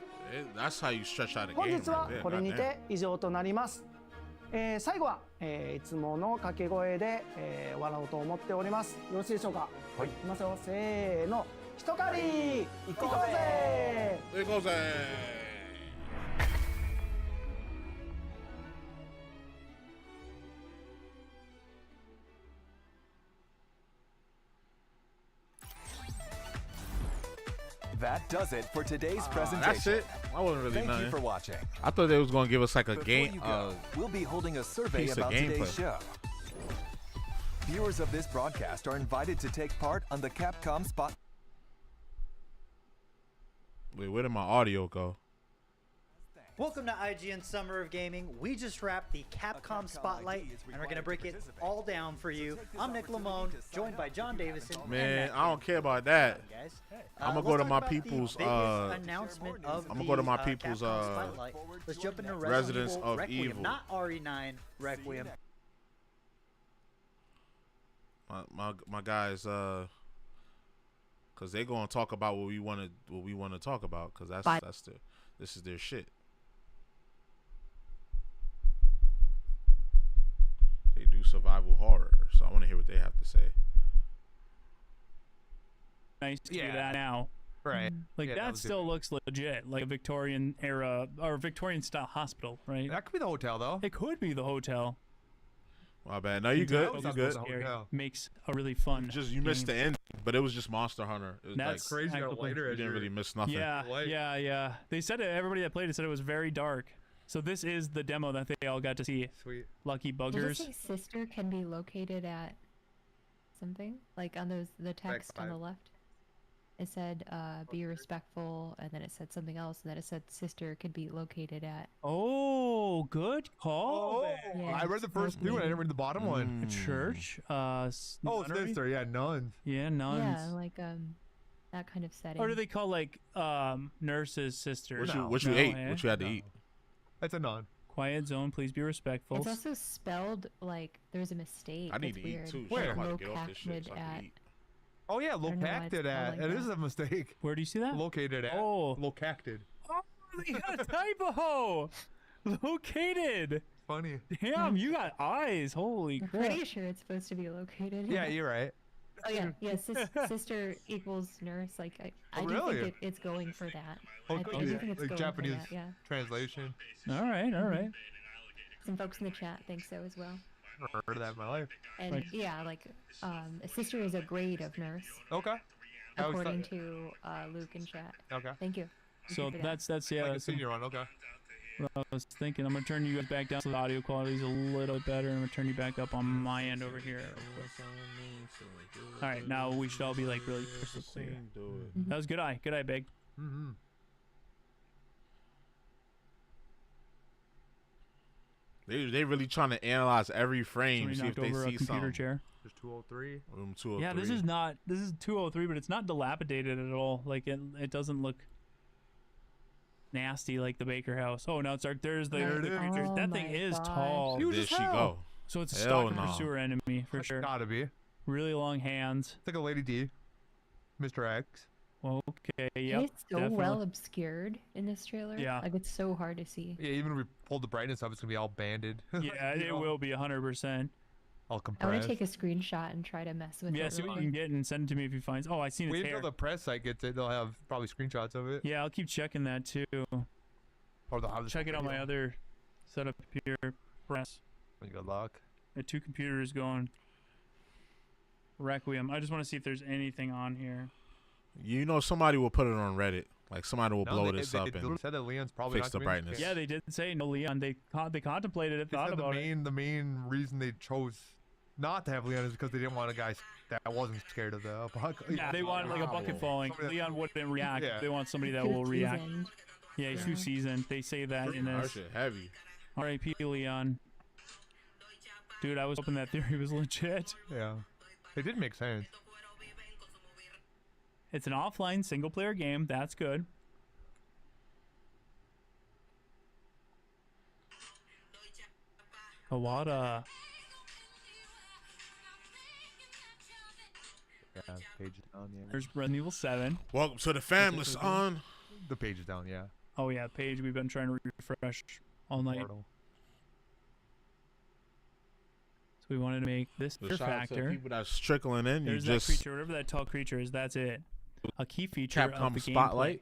本日はこれにて以上となります。最後は、いつもの掛け声で、終わろうと思っております。よろしいでしょうか。はい、いきますよ。せーの。一狩り行こうぜ行こうぜ。That does it for today's presentation. That's it. I wasn't really Thank nothing. you for watching. I thought they was going to give us like a game. We'll be holding a survey about today's show. Viewers of this broadcast are invited to take part on the Capcom Spotlight. Wait, where did my audio go? Welcome to IGN Summer of Gaming. We just wrapped the Capcom Spotlight, and we're going to break it all down for you. I'm Nick Lamone, joined by John Davison. Man, I don't care about that. I'm gonna go to my people's. Announcement of I'm gonna go to my people's. Let's jump into Residents of Requiem, Evil. not RE9 Requiem. My guys, cause they gonna talk about what we want to talk about, cause this is their shit. They do survival horror, so I want to hear what they have to say. Nice to do that now. Right. Like that still looks legit, like a Victorian era or Victorian style hospital, right? That could be the hotel, though. It could be the hotel. My bad. No, you good? You good? Makes a really fun. You missed the end, but it was just Monster Hunter. It was That's like, crazy. Later, you didn't really miss nothing. Yeah. They said it. Everybody that played it said it was very dark. So this is the demo that they all got to see. Sweet. Lucky buggers. Did it say sister can be located at something? Like on the text on the left? It said, be respectful, and then it said something else, and then it said sister could be located at. Oh, good call. Yeah, I read the first two, and I didn't read the bottom one. A church. Sister, yeah, nuns. Yeah, nuns. Yeah, like that kind of setting. Or do they call like nurses, sisters? What you ate? What you had to eat? It's a nun. Quiet zone, please be respectful. It's also spelled like there's a mistake. I need to eat too. Where? I'm about to get off this shit so I can eat. Oh yeah, located at. It is a mistake. Where do you see that? Located at. Oh. Located. Oh, they got a typo. Located. Funny. Damn, you got eyes. Holy crap. I'm pretty sure it's supposed to be located. Yeah, you're right. Oh yeah, sister equals nurse. Like I do think it's going for that. Oh, I do think it's like going Japanese for that. Yeah. translation. All right. Some folks in the chat think so as well. Never heard of that in my life. And yeah, like a sister is a grade of nurse. Okay. According to Luke in chat. Okay. Thank you. So that's like a senior one. Okay. What I was thinking. I'm gonna turn you guys back down so the audio quality is a little bit better. I'm gonna turn you back up on my end over here. All right, now we should all be like really crystal clear. That was good eye. Good eye, Big. Mm-hmm. They really trying to analyze every frame, see if they see something. Chair. There's 203. Room 203. Yeah, this is 203, but it's not dilapidated at all. Like it doesn't look nasty like the Baker House. Oh no, it's dark. There's the creatures. That thing is tall. There she go. So it's a stalker pursuer enemy for sure. Gotta be. Really long hands. It's like a Lady D, Mr. X. Okay, yep. It's so definitely. well obscured in this trailer. Yeah. Like it's so hard to see. Yeah, even if we pulled the brightness up, it's gonna be all banded. Yeah, it will be 100%. All I compressed. want to take a screenshot and try to mess with Yeah, it. see real what you quick. can get and send it to me if you find. Oh, I seen Wait its hair. until the press site gets it. They'll have probably screenshots of it. Yeah, I'll keep checking that too. Or they'll have the Check it on my video. other setup here. Press. Good luck. The 2 computers going. Requiem. I just want to see if there's anything on here. You know, somebody will put it on Reddit. Like somebody will blow they this up and said that Leon's probably fix not the gonna be brightness. Yeah, they did say no, Leon. They contemplated it, They thought said about it. the main reason they chose not to have Leon is because they didn't want a guy that wasn't scared of the apocalypse. Yeah, they want like a bucket falling. Leon wouldn't react. Yeah. They want somebody that Too will react. seasoned. Yeah, he's too seasoned. They say that in That this. shit heavy. R.I.P. Leon. Dude, I was hoping that theory was legit. Yeah, it did make sense. It's an offline single-player game. That's good. A lot of... Yeah, page is down. Yeah. There's Resident Evil 7. Welcome to the family, son. The page is down. Yeah. Oh yeah, page. We've been trying to refresh all night. Portal. So we wanted to make this The fear shout out to the factor. people that's trickling in. There's you that just creature, whatever that tall creature is. That's it. A key feature of Capcom the gameplay. Spotlight.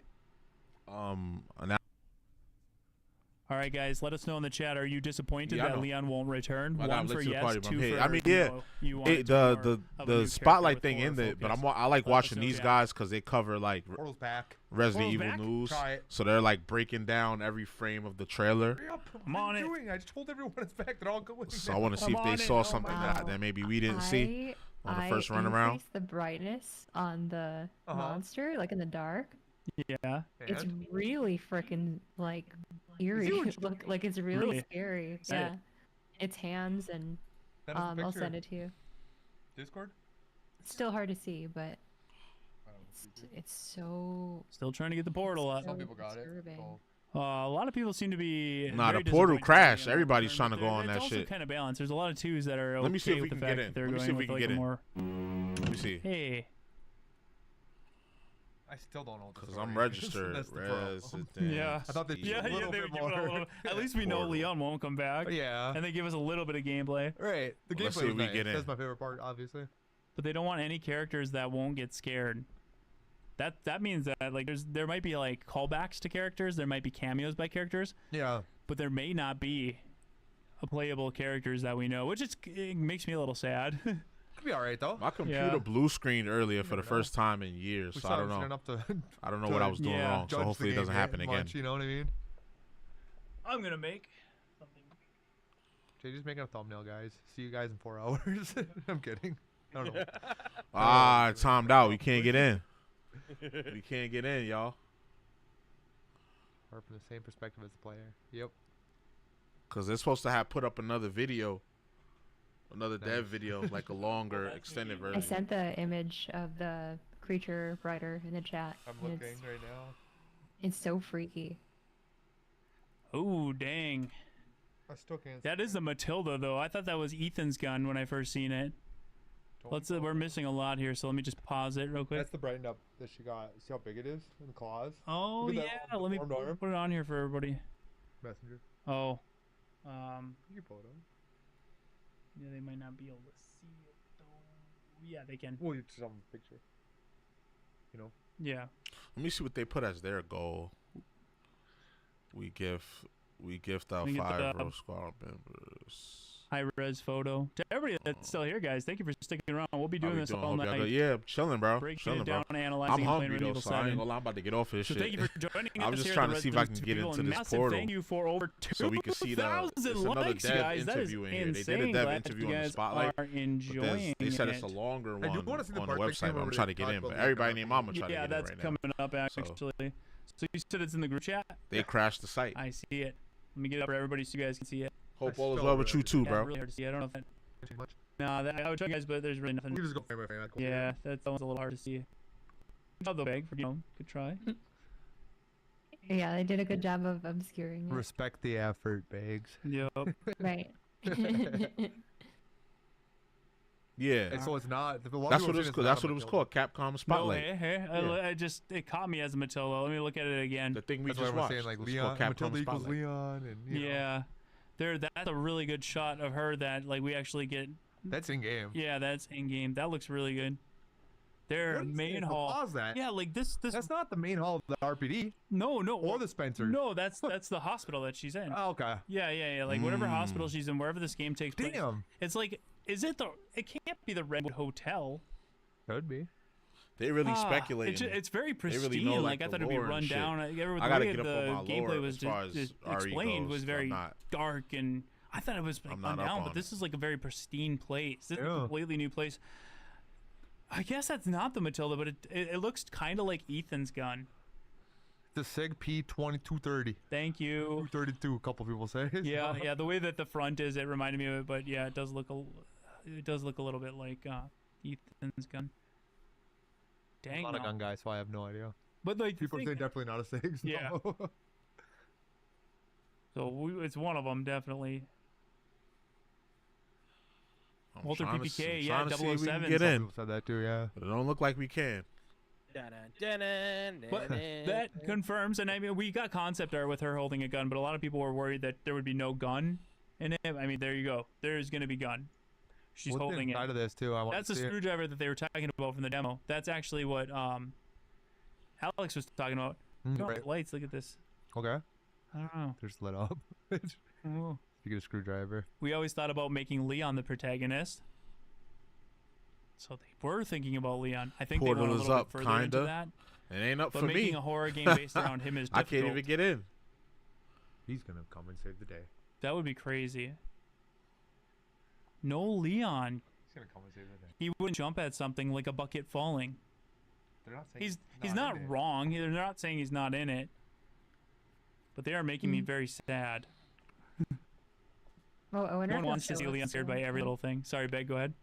All right, guys, let us know in the chat. Are you disappointed Yeah, I that know. Leon won't return? I gotta One for listen to the yes, party, but I'm 2 here. for I mean, you yeah, know, you want it, it to be more of a the new spotlight character thing with in horror it, but focus. I like Let us watching know, these yeah. guys because they cover like Portal's back. Resident Portal's Evil back? news, Try it. so they're like breaking down every frame of the trailer. Hurry up! I'm What on are you it. doing? I just told everyone it's back. They're all going. So I want to see I'm if on they it. saw Oh something my that maybe we didn't see on the first run around. increased the brightness on the monster, like in the dark. Yeah. It's really freaking like eerie. huge. Look, like it's really, Really? scary. Send Yeah. it. Its hands and Send us a I'll picture. send it to you. Discord. It's still hard to see, but it's so. Still trying to get the portal up. Some people got it. disturbing. So- A lot of people seem to be. Nah, very the portal disappointed crashed. in the Everybody's return, trying to but go on it's that also shit. kind of balanced. There's a lot of twos that are okay Let me see if we with can the get fact in. that they're Let me see going if we with can like get a in. more. Let me see. Hey. I still don't know what the Because story I'm is. registered. That's the problem. Resident Yeah. I thought they Yeah, a little they bit would give it a more. little. At least we know Portal. Leon won't come back. Yeah. And they give us a little bit of gameplay. Right. The Let's gameplay see was if we nice. get in. That's my favorite part, obviously. But they don't want any characters that won't get scared. That means that like there might be like callbacks to characters, there might be cameos by characters, Yeah. but there may not be a playable characters that we know, which it makes me a little sad. Could be all right though. My computer Yeah. blue screened earlier for the first time in years, We so saw I don't it soon know. enough to I don't know to what I was doing Yeah. wrong, so judge hopefully the it doesn't game happen much, again. You know what I mean? I'm gonna make something. Jay, just making a thumbnail, guys. See you guys in 4 hours. I'm kidding. I don't know. Ah, it timed out. We can't get in. We can't get in, y'all. Or from the same perspective as the player. Yep. Because they're supposed to have put up another video. Another Nice. dev video, like a longer, extended I version. sent the image of the creature brighter in the chat. I'm and looking it's, right now. it's so freaky. Oh dang. I still can't. That is the Matilda though. I thought that was Ethan's gun when I first seen it. We're missing a lot here, so let me just pause it real quick. That's the brightened up that she got. See how big it is in the claws? Oh Look at yeah, that let me deformed arm. put it on here for everybody. Messenger. Oh. You can pull it up. Yeah, they might not be able to see it though. Yeah, they can. Well, you just on the picture. You know? Yeah. Let me see what they put as their goal. We gift our Let me get 5 the- Rogue Squad members. High res photo. To everybody that's still here, guys, thank you for sticking around. We'll be How doing we this doing? all Hope y'all night. good. Yeah, chilling, bro. Breaking Chilling, it bro. down, analyzing, I'm and hungry playing though, Resident Evil so I ain't 7. gonna lie. I'm about to get off this So shit. thank you for joining I was us just here trying at to see if the I can Resident get Evil, into and this massive portal, Thank you for over 2,000 so we can see the. It's another likes, dev guys. That is interview in here. They did a insane. dev Glad interview you on the guys Spotlight. are but enjoying they said it's it. a longer I do one wanna see the on the part that website, came but I'm over trying to to get talk in. about But the everybody named Mama trying to Yeah, get in that's right now. coming up So actually. So you said it's in the group chat? they crashed the site. I see it. Let me get it up for everybody so you guys can see it. Hope all is well with you too, Yeah, bro. really hard to see. I don't know if that. Too much. Nah, I would try guys, but there's really nothing. We just go frame by frame. That's cool. Yeah, that one's a little hard to see. Good job though, Bag, for good try. Yeah, they did a good job of obscuring it. Respect the effort, Bags. Yep. Right. Yeah. And so it's not. That's what it was called. That's what it was called. Capcom Spotlight. No, it caught me as a Matilda. Let me look at it again. The thing we That's just why I was watched. saying like It's Leon, called Capcom Matilda equals Spotlight. Leon, and you know. Yeah, that's a really good shot of her that like we actually get. That's in game. Yeah, that's in game. That looks really good. Their What is main it? hall. Pause that. Yeah, like this. That's not the main hall of the RPD. No, or the Spencer. No, that's the hospital that she's in. Oh, okay. Yeah. Like whatever hospital she's in, wherever this game takes place. Damn. It's like, is it the? It can't be the Redwood Hotel. Could be. They really speculate. It's very pristine. Really know, like I thought it'd be run down. I The gotta way get up the on my gameplay lore was as far as just RE explained goes. was very I'm not- dark, and I thought it was like I'm run not up down. on But this it. is like a very pristine place. This is a completely new place. I guess that's not the Matilda, but it looks kind of like Ethan's gun. The Sig P2230. Thank you. 232. A couple people say. Yeah. The way that the front is, it reminded me of it. But yeah, it does look a little bit like Ethan's gun. Dang. I'm not a gun guy, so I have no idea. But like people say definitely not a Sig. So. Yeah. So it's one of them definitely. Walter trying to PPK, see- yeah, trying to see if we can 007. get Some in. people said that too, yeah. But it don't look like we can. But that confirms, and I mean, we got concept art with her holding a gun, but a lot of people were worried that there would be no gun in it. I mean, there you go. There's going to be gun. She's What's holding it. inside of this too? I want That's to the see it. screwdriver that they were talking about from the demo. That's actually what Alex was talking about. Right. Lights, look at this. Okay. I don't know. They're just lit up. Oh. You get a screwdriver. We always thought about making Leon the protagonist. So they were thinking about Leon. I think Portal they went a is little up, bit further into kinda. that. It ain't up But for me. making a horror game based around him is difficult. I can't even get in. He's gonna come and save the day. That would be crazy. No Leon. He's gonna come and save the day. He wouldn't jump at something like a bucket falling. They're not saying He's not in it. wrong. They're not saying he's not in it. But they are making me very sad. Oh, I wonder No if one he'll wants to show see up Leon scared by soon. every little thing. Sorry, Beg, go ahead.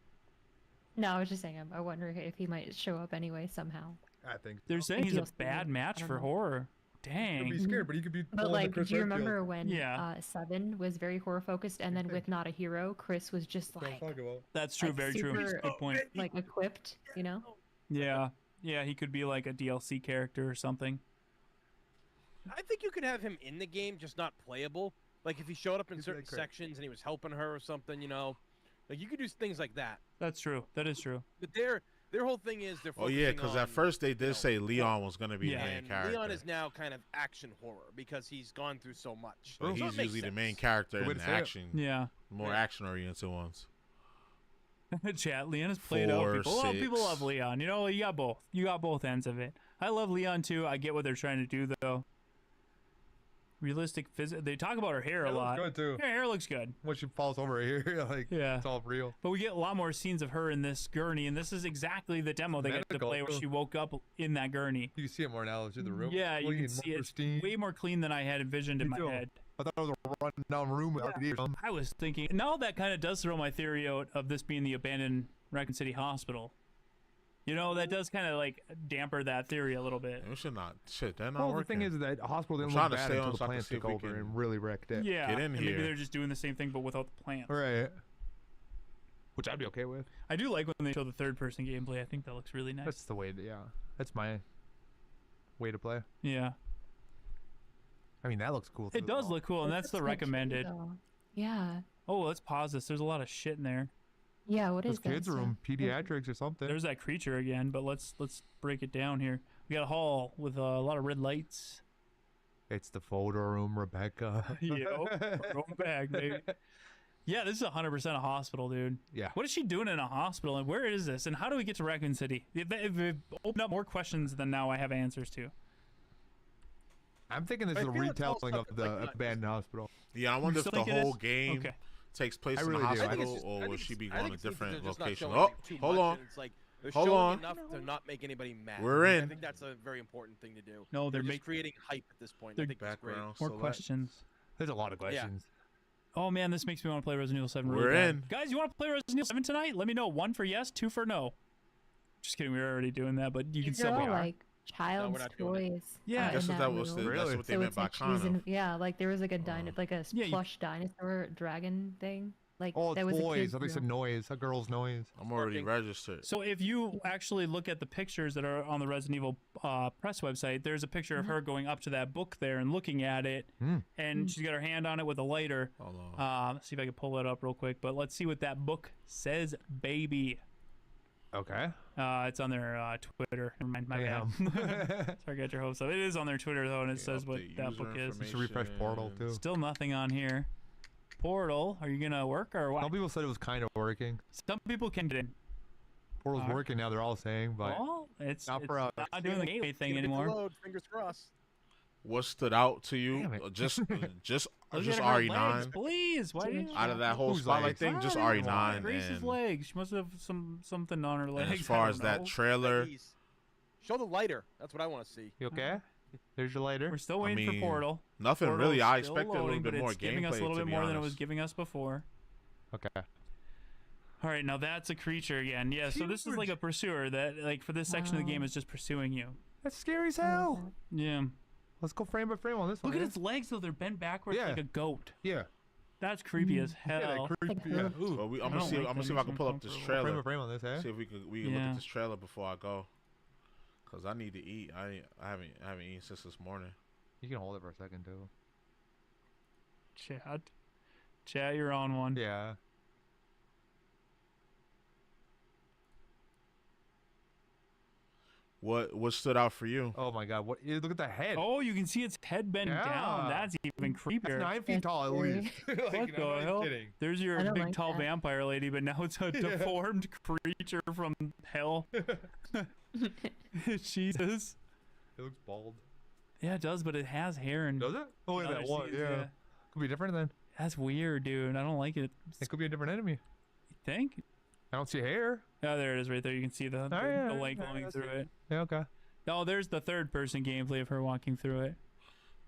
No, I was just saying, I wonder if he might show up anyway somehow. I think They're saying he's a Maybe he'll bad see. match I don't for know. horror. Dang. He could be scared, but he could be. But pulling the like, Chris do you Redfield. remember when Yeah. 7 was very horror focused, and then with Not a Hero, Chris was just What I'm like, talking about. That's true, like, very true. super, Good point. like equipped, you know? Yeah. Yeah, he could be like a DLC character or something. I think you could have him in the game, just not playable. Like if he showed up in certain sections and he was helping her or something, you know, like you could do things like that. That's true. That is true. But their whole thing is they're Oh yeah, focusing because on, at first they did you know, say Leon was gonna be Yeah. the main and character. Leon is now kind of action horror because he's gone through so much. But So it he's makes usually the sense. main character Good way in to the say it. action, Yeah. more action-oriented ones. Chat, Leon is played out. 4, People 6. love Leon. You know, you got both. You got both ends of it. I love Leon too. I get what they're trying to do though. Realistic physics. They talk about her hair a It looks lot. good, too. Her hair looks good. When she falls over here, like Yeah. it's all real. But we get a lot more scenes of her in this gurney, and this is exactly the demo they get to Medical, play where too. she woke up in that gurney. You can see it more now. It's in the room. Yeah, you Clean, can more see it. pristine. Way more clean than I had envisioned in Me my too. head. I thought it was a run-down room with RPD or something. I was thinking, now that kind of does throw my theory out of this being the abandoned Raccoon City Hospital. You know, that does kind of like damper that theory a little bit. It should not. Shit, they're not Well, the working. thing is that hospital didn't trying look to bad stay until on the so I can plants see if took we over can and really wrecked it. Yeah, Get in and here. maybe they're just doing the same thing but without the plants. Right. Which I'd be okay with. I do like when they show the third-person gameplay. I think that looks really nice. That's the way. Yeah, that's my way to play. Yeah, I mean, that looks cool. it does look cool, and that's the Looks like cute, recommended. though. Yeah. Oh, let's pause this. There's a lot of shit in there. Yeah, what is This kids' that? room, pediatrics or something. There's that creature again, but let's break it down here. We got a hall with a lot of red lights. It's the photo room, Rebecca. Go back, baby. Yeah, this is 100% a hospital, dude. Yeah. What is she doing in a hospital, and where is this, and how do we get to Raccoon City? They've opened up more questions than now I have answers to. I'm thinking this I is a feel it's all retelling of stuff the like not- abandoned hospital. Yeah, I wonder if still the think it whole is? game Okay. takes place I in the really do. I think hospital, it's just- I or think will she it's- be I going think to it's just different they're just not location? showing Oh, too hold much, on. and it's like they're Hold showing on. enough to not make anybody mad. We're I in. think that's a very important thing to do. No, they're just making creating hype at this point. I they're- think that's great. Background more select. questions. There's a lot of questions. Oh man, this makes me want to play Resident Evil 7 really We're bad. in. Guys, you want to play Resident Evil 7 tonight? Let me know. 1 for yes, 2 for no. Just kidding, we were already doing that, but you can These still are all play. like child's not doing it. toys. Yeah. I guess in that was room. that's what they So meant it's by like she's kind of. in, yeah, like there was like a like a Yeah, you- plush dinosaur dragon thing. Like Oh, there was a toys. kid's I think it's a room. noise. A girl's noise. I'm already registered. So if you actually look at the pictures that are on the Resident Evil press website, there's a picture of her going up to that book there and looking at it, and she's got her hand on it with a lighter. Hold on. Let's see if I can pull it up real quick. But let's see what that book says, baby. Okay. It's on their Twitter. Never mind, my bad. Sorry, I got your hopes up. It is on their Twitter though, and it says what that book is. You should refresh Portal too. Still nothing on here. Portal, are you gonna work or what? Some people said it was kind of working. Some people can get in. Portal's working now. They're all saying, but well, it's not for us. not doing the gateway thing anymore. Load, fingers crossed. What stood out to you? Just Look at her RE9. legs, please. Why didn't Out of that whole spotlight thing, just RE9. Grace's and legs. She must have something on her legs. as far I as don't that know. trailer, Show the lighter. That's what I want to see. You okay? There's your lighter. We're still waiting for Portal. Nothing Portal's really. I still expected a little loading, bit but more it's giving us a gameplay, little to bit be more than it honest. was giving us before. Okay. All right, now that's a creature again. Yeah, so this is like a pursuer that, like, for this section of the game is just pursuing you. That's scary as hell. Yeah. Let's go frame by frame on this one. Look at its legs though; they're bent backwards like a goat. Yeah. That's creepy as hell. Yeah. So I'm gonna see if I can pull up this trailer. Frame by frame on this, eh? See if we can look at this trailer before I go. Cause I need to eat. I haven't eaten since this morning. You can hold it for a second too. Chat, you're on one. Yeah. What stood out for you? Oh my God! What? Look at the head. Oh, you can see its head bent down. That's even creepier. That's 9 feet tall at least. What Like, the I'm not hell? kidding. There's your I don't big like tall that. vampire lady, but now it's a deformed creature from hell. Jesus. It looks bald. Yeah, it does, but it has hair and. Does it? Oh, wait, that one. Yeah. Could be different then. That's weird, dude. I don't like it. It could be a different enemy. You think? I don't see hair. Oh, there it is, right there. You can see the light glowing through it. Yeah. Okay. Oh, there's the third-person gameplay of her walking through it.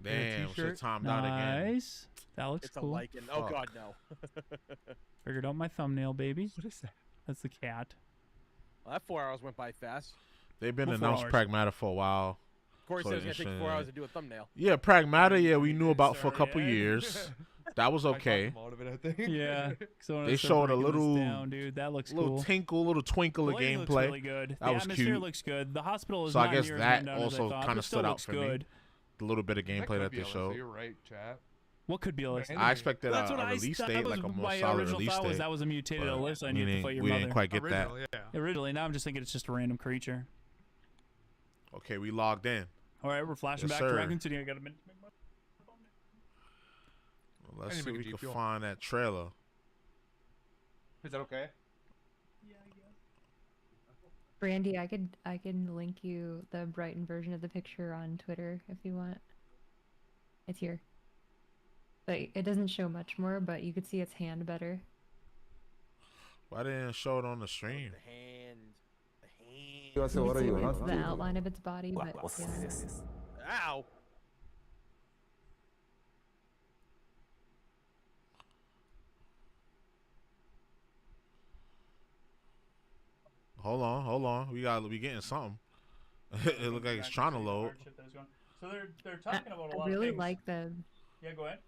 Damn, shit timed out again. Nice. That looks It's cool. a lichen. Oh God, no. Figured out my thumbnail, baby. What is that? That's the cat. Well, that 4 hours went by fast. They've been Well, 4 announced hours. Pragmata for a while. Corey So said it was they gonna take 4 should- hours to do a thumbnail. Yeah, Pragmata. Yeah, we knew about for a Sorry, couple yeah. years. That was okay. Yeah. So They showed a little, down, dude. That looks little cool. tinkle, little twinkle The of lighting looks gameplay. really good. That the was atmosphere cute. looks good. The hospital is So I not guess near as that rundown as I also thought, kind but of still stood out looks for good. me. The little bit of gameplay that they showed. You're right, chat. What could be a list? I expected That's a what release thought. date, That was like a more my solid original release thought date. was that was a mutated but Alyssa and we you have to didn't- fight your we mother. didn't quite get that. Originally, now I'm just thinking it's just a random creature. Okay, we logged in. All right, we're flashing Yes, back sir. to Raccoon City. I got a minute. Well, let's I see need if to we make a can GPU. find that trailer. Is that okay? Brandy, I can link you the Brighton version of the picture on Twitter if you want. It's here. But it doesn't show much more, but you could see its hand better. Why didn't it show it on the stream?言わせ悪いよなって The いう outline of its body, but yeah. Ow. Hold on. We getting something. It look like it's trying to load. So they're talking about a I lot really of things. like the Yeah, go ahead.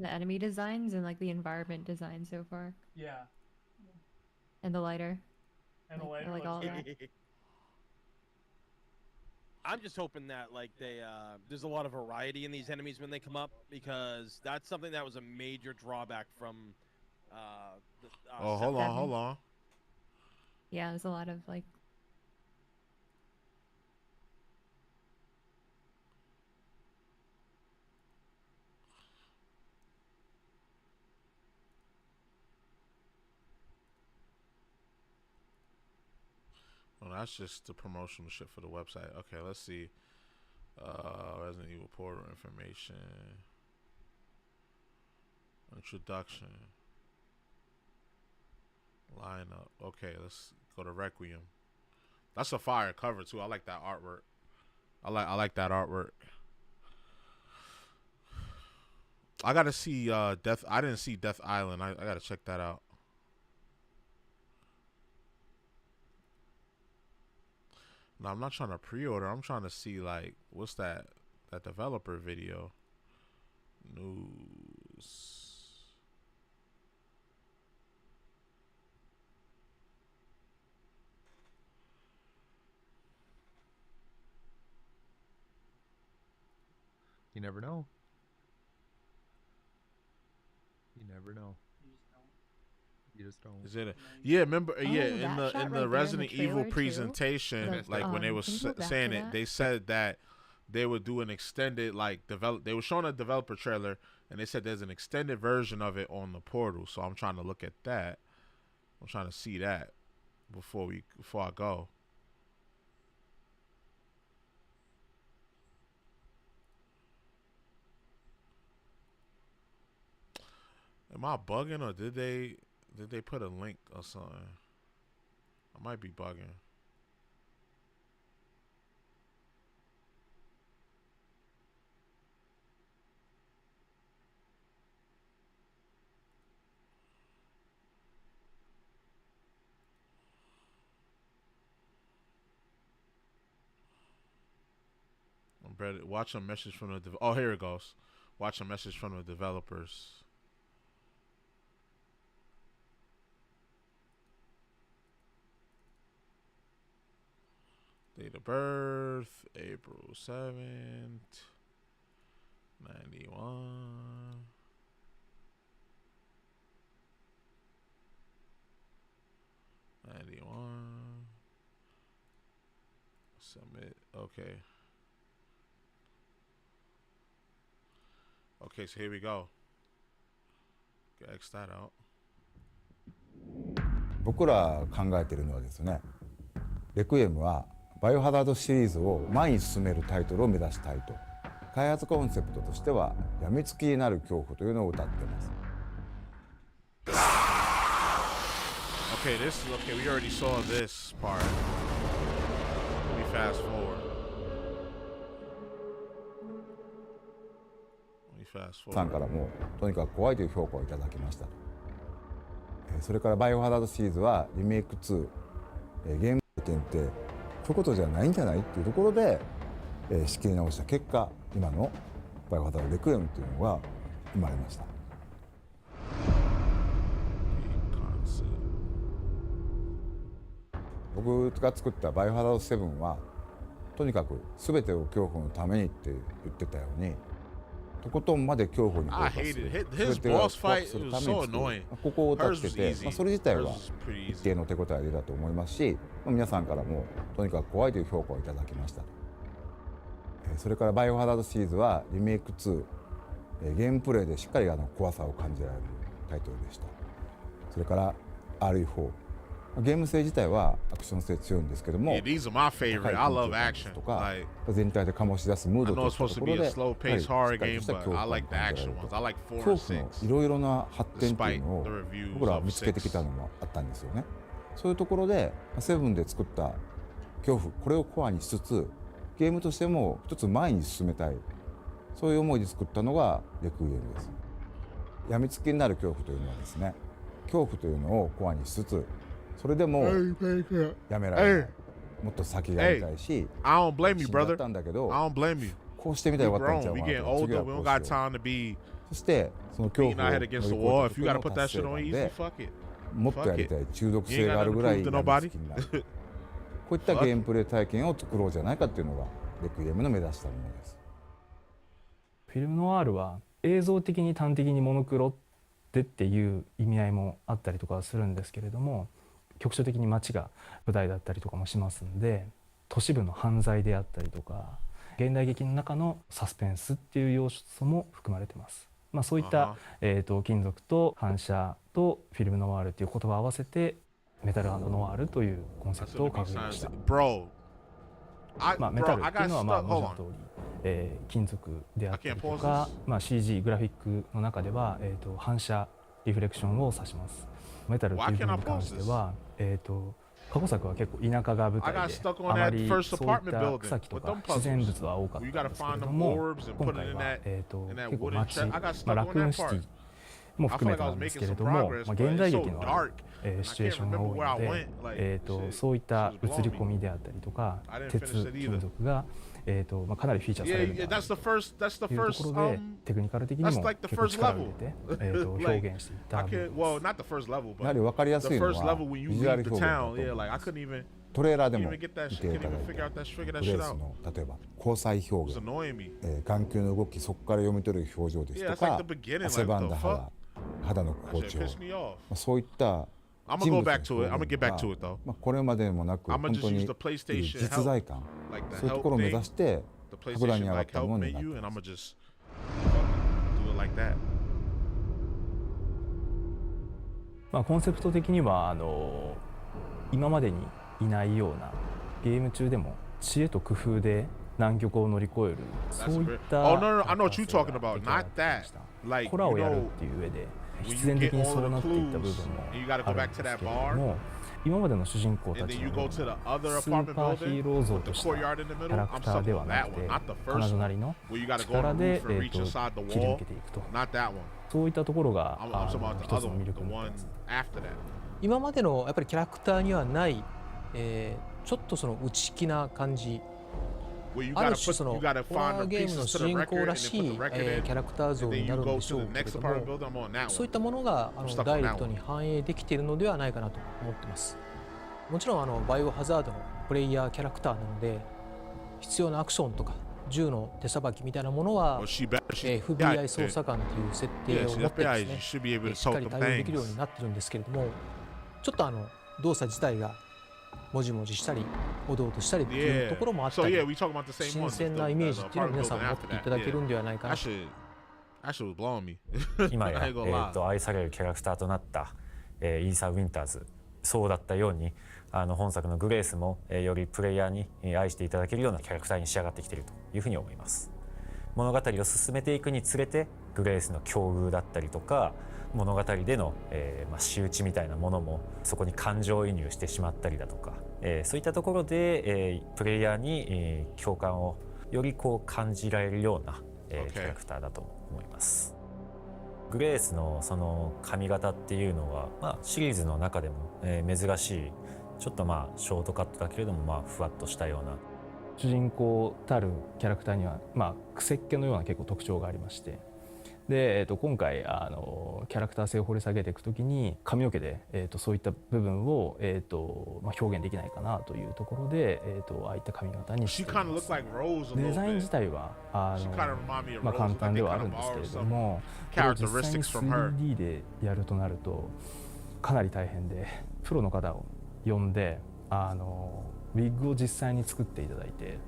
enemy designs and like the environment design so far, Yeah. and the lighter. And the I lighter like all that. I'm just hoping that like there's a lot of variety in these enemies when they come up, because that's something that was a major drawback from. Oh, hold on. Yeah, there's a lot of like. Well, that's just the promotional shit for the website. Okay, let's see. Resident Evil Portal information. Introduction. Lineup. Okay, let's go to Requiem. That's a fire cover too. I like that artwork. I like that artwork. I gotta see Death. I didn't see Death Island. I gotta check that out. No, I'm not trying to pre-order. I'm trying to see like what's that developer video. News. You never know. You never know. You just don't. Is it? Yeah, remember? Yeah, Oh, that shot in right there the Resident in the Evil trailer, too. presentation, The- like when they were can you go back to saying it, that? they said that they would do an extended They were showing a developer trailer, and they said there's an extended version of it on the portal. So I'm trying to look at that. I'm trying to see that before I go. Am I bugging, or did they put a link or something? I might be bugging. Watch a message from the. Oh, here it goes. Watch a message from the developers. Date of birth, April 7th, 91. Submit. Okay. Okay, so here we go. X that out. 僕ら考えているのはですね、レクイエムはバイオハザードシリーズを前に進めるタイトルを目指したいと。開発コンセプトとしては病みつきになる恐怖というのを謳っています。Okay, we already saw this part. Let me fast forward. さんからもとにかく怖いという評価をいただきました。それからバイオハザードシリーズはリメイク2、ゲーム点ってそういうことじゃないんじゃないっていうところで、仕切り直した結果、今のバイオハザードレクイエムというのが生まれました。僕が作ったバイオハザード7はとにかく全てを恐怖のためにって言ってたように、とことんまで恐怖にフォーカスする。全てを怖くするために作る。ここを歌ってて、それ自体は一定の手応えが出たと思いますし、皆さんからもとにかく怖いという評価をいただきました。それからバイオハザードシリーズはリメイク2、ゲームプレイでしっかり怖さを感じられるタイトルでした。それから RE4、ゲーム性自体はアクション性強いんですけども、these are my favorite. I love action. とか全体で醸し出すムードといったところで、しっかりとした恐怖感を感じられると。恐怖のいろいろな発展っていうのを僕らは見つけてきたのもあったんですよね。そういうところでセブンで作った恐怖、これをコアにしつつゲームとしても一つ前に進めたい、そういう思いで作ったのがレクイエムです。病みつきになる恐怖というのはですね、恐怖というのをコアにしつつ、それでもやめられない、もっと先がやりたいし、死んじゃったんだけど、こうしてみたらよかったんちゃうかなと、次はこうしよう。そしてその恐怖を乗り越えた時の達成感で、もっとやりたい、中毒性があるぐらい病みつきになる、こういったゲームプレイ体験を作ろうじゃないかっていうのがレクイエムの目指したものです。フィルムノワールは映像的に端的にモノクロでっていう意味合いもあったりとかするんですけれども、局所的に街が舞台だったりとかもしますんで、都市部の犯罪であったりとか現代劇の中のサスペンスっていう要素も含まれてます。そういった、金属と反射とフィルムノワールっていう言葉を合わせてメタル&ノワールというコンセプトを掲げました。メタルっていうのは文字の通り、金属であったりとか、CG グラフィックの中では、反射リフレクションを指します。メタルっていう部分に関しては、過去作は結構田舎が舞台で、あまりそういった草木とか自然物は多かったんですけれども、今回は、結構街、ラクーンシティも含めてなんですけれども、現代劇のある、シチュエーションが多いので、そういった映り込みであったりとか、鉄、金属が、かなりフィーチャーされるんだというところで、テクニカル的にも結構力を入れて、表現していった部分です。やはり分かりやすいのはビジュアル表現だと思います。トレーラーでも見ていただいて、グレースの例えば交際表現、眼球の動き、そこから読み取る表情ですとか、汗ばんだ肌の心地よう、そういった人物の表現が、これまでもなく本当に実在感、そういうところを目指して格段に上がったものになっています。コンセプト的には今までにいないようなゲーム中でも知恵と工夫で難局を乗り越える、そういったホラーをやるっていう上で必然的にそうなっていった部分もあるんですけれども、今までの主人公たちのスーパーヒーロー像としたキャラクターではなくて、彼女なりの力で切り抜けていくと、そういったところが一つの魅力になっています。今までのやっぱりキャラクターにはない、ちょっとその内気な感じ、ある種そのホラーゲームの主人公らしい、キャラクター像になるんでしょうけれども、そういったものがダイレクトに反映できているのではないかなと思ってます。もちろんバイオハザードのプレイヤーキャラクターなので、必要なアクションとか銃の手さばきみたいなものは FBI 捜査官という設定を持ってですね、しっかり対応できるようになってるんですけれども、ちょっと動作自体がもじもじしたりおどおどしたりっていうところもあったり、新鮮なイメージっていうのを皆さん持っていただけるんではないかなと。今や、愛されるキャラクターとなった、イーサー・ウィンターズ、そうだったように本作のグレースも、よりプレイヤーに愛していただけるようなキャラクターに仕上がってきているというふうに思います。物語を進めていくにつれてグレースの境遇だったりとか物語での、仕打ちみたいなものもそこに感情移入してしまったりだとか、そういったところで、プレイヤーに、共感をよりこう感じられるような、キャラクターだと思います。グレースのその髪型っていうのは、シリーズの中でも、珍しいちょっとショートカットだけれどもふわっとしたような主人公たるキャラクターには癖っ気のような結構特徴がありまして、で、今回キャラクター性を掘り下げていくときに髪の毛で、そういった部分を、表現できないかなというところで、ああいった髪型にしています。デザイン自体は簡単ではあるんですけれども、これを実際に 3D でやるとなるとかなり大変で、プロの方を呼んでウィッグを実際に作っていただいて、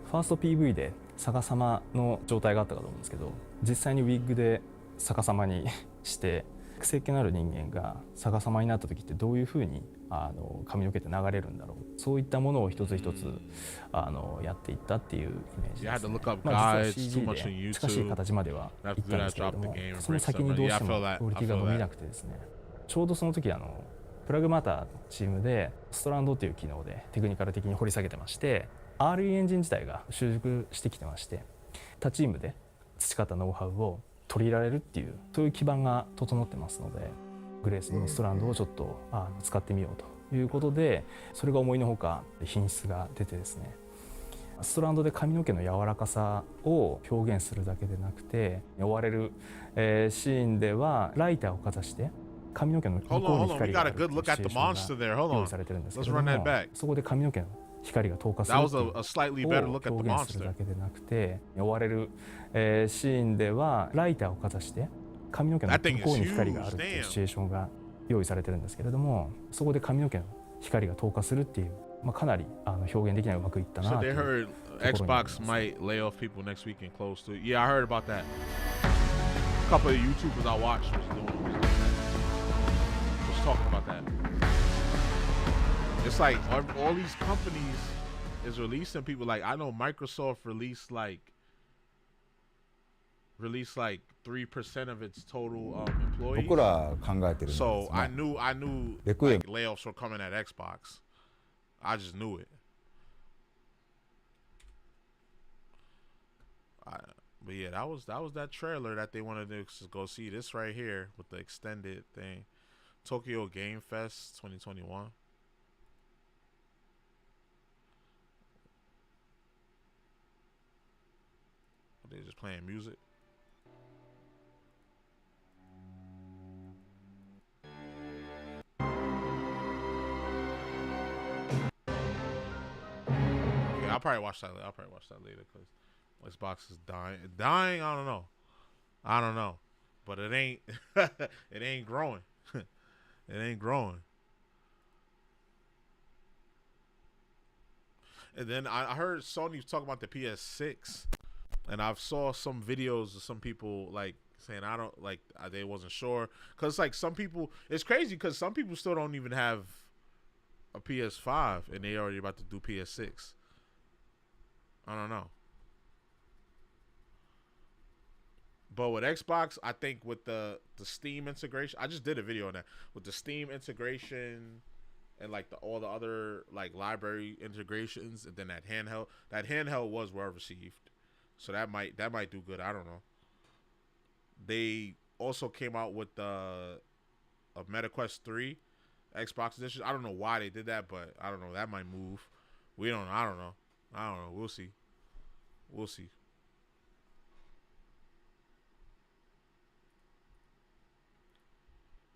ファースト PV で逆さまの状態があったかと思うんですけど、実際にウィッグで逆さまにして癖っ気のある人間が逆さまになった時ってどういうふうに髪の毛って流れるんだろう、そういったものを一つ一つやっていったっていうイメージですね。実は CG で近しい形までは行ったんですけれども、その先にどうしてもクオリティが伸びなくてですね、ちょうどその時プラグマタチームでストランドという機能でテクニカル的に掘り下げてまして、 RE エンジン自体が習熟してきてまして、他チームで培ったノウハウを取り入れられるっていう、そういう基盤が整ってますので、グレースのストランドをちょっと使ってみようということで、それが思いのほか品質が出てですね、ストランドで髪の毛の柔らかさを表現するだけでなくて、追われる、シーンではライターをかざして髪の毛の向こうに光が当たるシチュエーションが用意されてるんですけども、そこで髪の毛の光が透過するっていうを表現するだけでなくて、追われる、シーンではライターをかざして髪の毛の向こうに光があるっていうシチュエーションが用意されてるんですけれども、そこで髪の毛の光が透過するっていう、かなり表現できない、うまくいったなというところに。Xbox might lay off people next week and close to. Yeah, I heard about that. A couple of YouTubers I watched was talking about that. It's like all these companies is releasing people. Like I know Microsoft released like 3% of its total employees. 僕ら考えてるんですね。 So I knew like layoffs were coming at Xbox. I just knew it. But yeah, that was that trailer that they wanted to go see. This right here with the extended thing, Tokyo Game Fest 2021. They're just playing music. I'll probably watch that. I'll probably watch that later because Xbox is dying. Dying. I don't know, but it ain't. It ain't growing. It ain't growing. And then I heard Sony was talking about the PS6, and I've saw some videos of some people like saying I don't like they wasn't sure because like some people it's crazy because some people still don't even have a PS5 and they already about to do PS6. I don't know. But with Xbox, I think with the Steam integration, I just did a video on that with the Steam integration. And like all the other like library integrations, and then that handheld was well received, so that might do good. I don't know. They also came out with a MetaQuest 3 Xbox edition. I don't know why they did that, but I don't know. That might move. We don't know. I don't know. We'll see.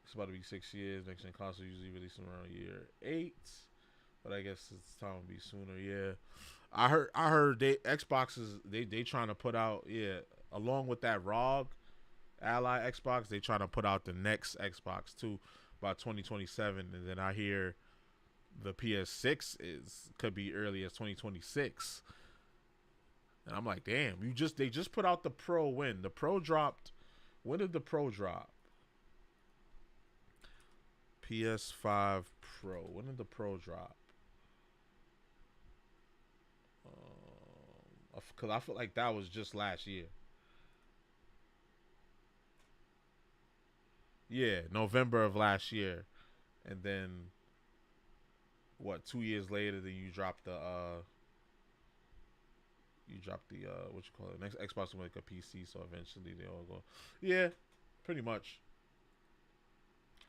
It's about to be 6 years. Next gen console usually releasing around year 8, but I guess it's time to be sooner. Yeah, I heard Xboxes they trying to put out along with that ROG Ally Xbox, they trying to put out the next Xbox too by 2027, and then I hear the PS6 could be early as 2026, and I'm like, damn, they just put out the Pro when the Pro dropped. When did the Pro drop? PS5 Pro. When did the Pro drop? Because I feel like that was just last year. Yeah, November of last year. And then, 2 years later, then you dropped the, what you call it? Next Xbox will make a PC, so eventually they all go. Yeah, pretty much.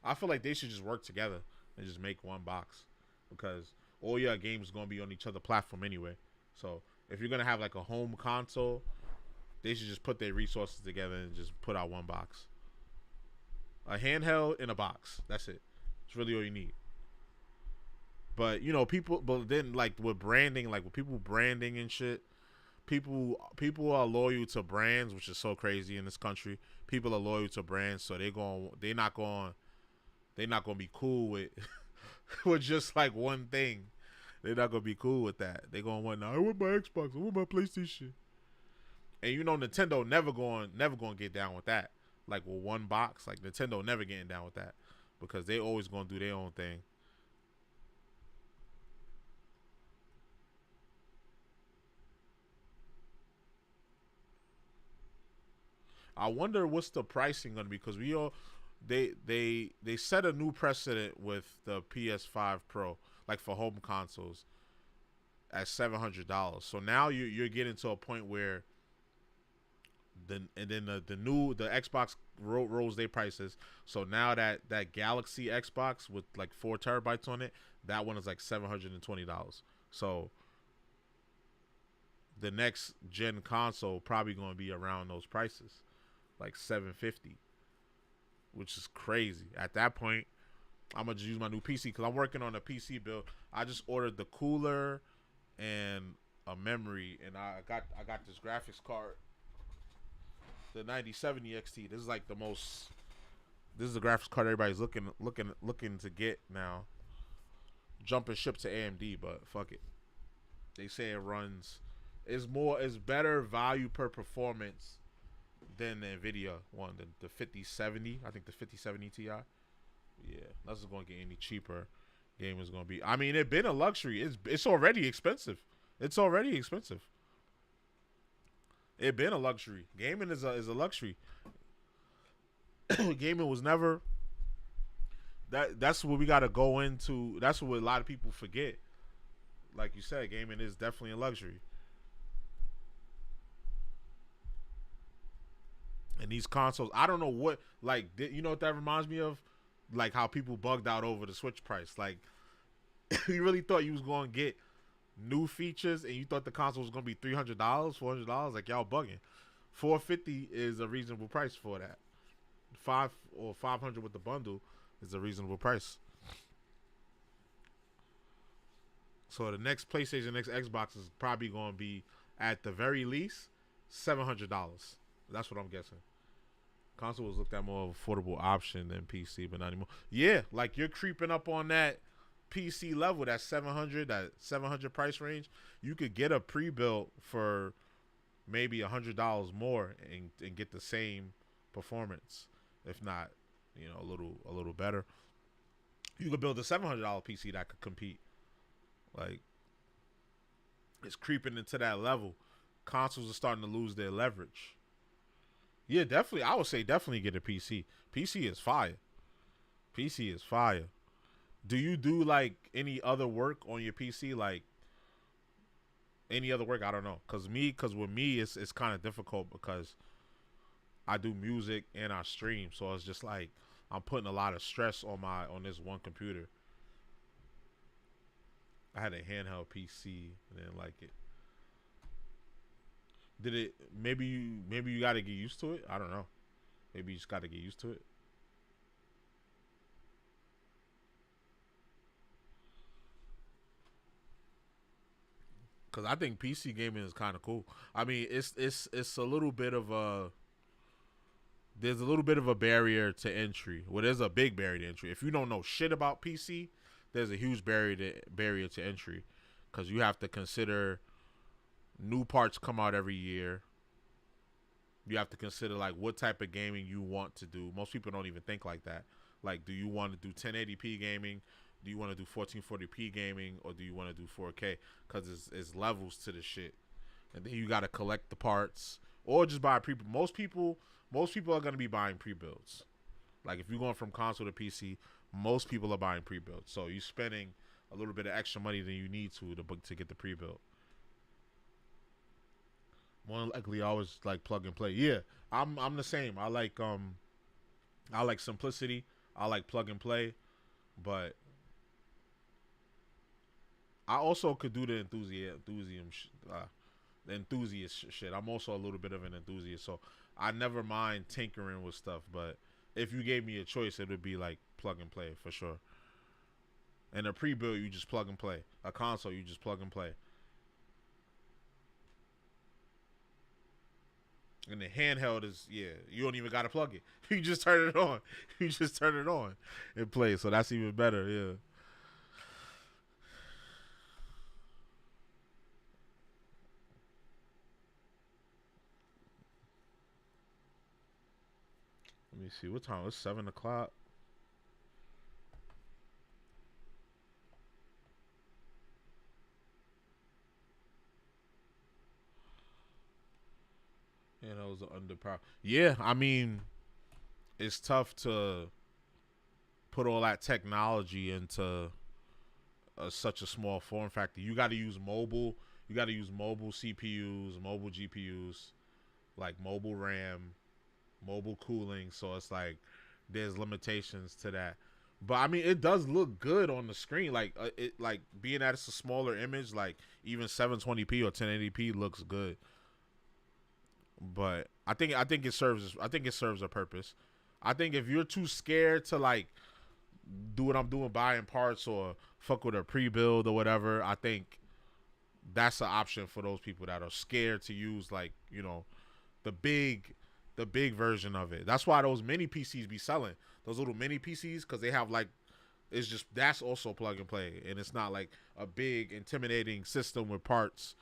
I feel like they should just work together and just make one box because all your games are going to be on each other platform anyway. So if you're going to have like a home console, they should just put their resources together and just put out one box. A handheld in a box. That's it. It's really all you need. But, but then like with branding, like with people branding and shit, people are loyal to brands, which is so crazy in this country. People are loyal to brands, so they're not going to be cool with with just like one thing. They're not going to be cool with that. They're going to want, I want my Xbox, I want my PlayStation. And Nintendo never going to get down with that. Like with one box, like Nintendo never getting down with that because they always going to do their own thing. I wonder what's the pricing going to be because they set a new precedent with the PS5 Pro, like for home consoles, at $700. So now you're getting to a point where the Xbox rolls their prices. So now that Galaxy Xbox with like 4 terabytes on it, that one is like $720. So the next gen console probably going to be around those prices, like $750. Which is crazy. At that point, I'm gonna just use my new PC because I'm working on a PC build. I just ordered the cooler and a memory, and I got this graphics card, the 9070 XT. This is like the most. This is the graphics card everybody's looking to get now. Jumping ship to AMD, but fuck it. They say it runs. It's better value per performance than the NVIDIA one, the 5070. I think the 5070 Ti. Yeah, that's just going to get any cheaper. Game is going to be. I mean, it's been a luxury. It's already expensive. It's already expensive. It's been a luxury. Gaming is a luxury. Gaming was never. That's what we got to go into. That's what a lot of people forget. Like you said, gaming is definitely a luxury. And these consoles, I don't know what, like, you know what that reminds me of? Like how people bugged out over the Switch price. Like, you really thought you was going to get new features and you thought the console was going to be $300, $400? Like, y'all bugging. $450 is a reasonable price for that. $500 with the bundle is a reasonable price. So the next PlayStation, next Xbox is probably going to be at the very least $700. That's what I'm guessing. Console was looked at more of affordable option than PC, but not anymore. Yeah, like you're creeping up on that PC level, that 700 price range. You could get a pre-built for maybe $100 more and get the same performance, if not, a little better. You could build a $700 PC that could compete. Like, it's creeping into that level. Consoles are starting to lose their leverage. Yeah, definitely. I would say definitely get a PC. PC is fire. PC is fire. Do you do like any other work on your PC? Like any other work? I don't know. Cause with me, it's kind of difficult because I do music and I stream, so it's just like I'm putting a lot of stress on this one computer. I had a handheld PC and didn't like it. Did it? Maybe you got to get used to it. I don't know. Maybe you just got to get used to it. Cause I think PC gaming is kind of cool. I mean, it's a little bit of there's a little bit of a barrier to entry. Well, there's a big barrier to entry. If you don't know shit about PC, there's a huge barrier to entry, because you have to consider new parts come out every year. You have to consider like what type of gaming you want to do. Most people don't even think like that. Like, do you want to do 1080p gaming? Do you want to do 1440p gaming, or do you want to do 4K? Because it's levels to the shit, and then you got to collect the parts or just buy pre. Most people are gonna be buying pre-builds. Like if you're going from console to PC, most people are buying pre-builds. So you're spending a little bit of extra money than you need to get the pre-build. More likely, I always like plug and play. Yeah, I'm the same. I like simplicity. I like plug and play, but I also could do the enthusiast shit. I'm also a little bit of an enthusiast, so I never mind tinkering with stuff. But if you gave me a choice, it would be like plug and play for sure. And a pre-build, you just plug and play. A console, you just plug and play. And the handheld is, you don't even got to plug it. You just turn it on. You just turn it on and play. So that's even better, yeah. Let me see. What time? It's 7 o'clock. Yeah, that was underpowered. Yeah, I mean, it's tough to put all that technology into such a small form factor. You got to use mobile. You got to use mobile CPUs, mobile GPUs, like mobile RAM, mobile cooling. So it's like there's limitations to that. But I mean, it does look good on the screen. Like it, like being that it's a smaller image, like even 720p or 1080p looks good. But I think it serves a purpose. I think if you're too scared to like do what I'm doing, buying parts or fuck with a pre-build or whatever, I think that's an option for those people that are scared to use like, the big version of it. That's why those mini PCs be selling. Those little mini PCs, because they have like, that's also plug and play, and it's not like a big intimidating system with parts.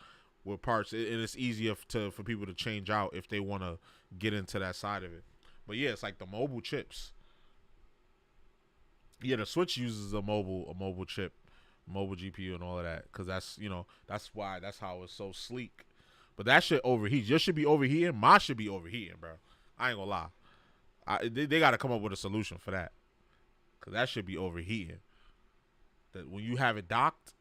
And it's easier for people to change out if they want to get into that side of it. But yeah, it's like the mobile chips. Yeah, the Switch uses a mobile chip, mobile GPU, and all of that, because that's how it's so sleek. But that shit overheats. Yours should be overheating. Mine should be overheating, bro. I ain't gonna lie. They got to come up with a solution for that, because that should be overheating. That when you have it docked.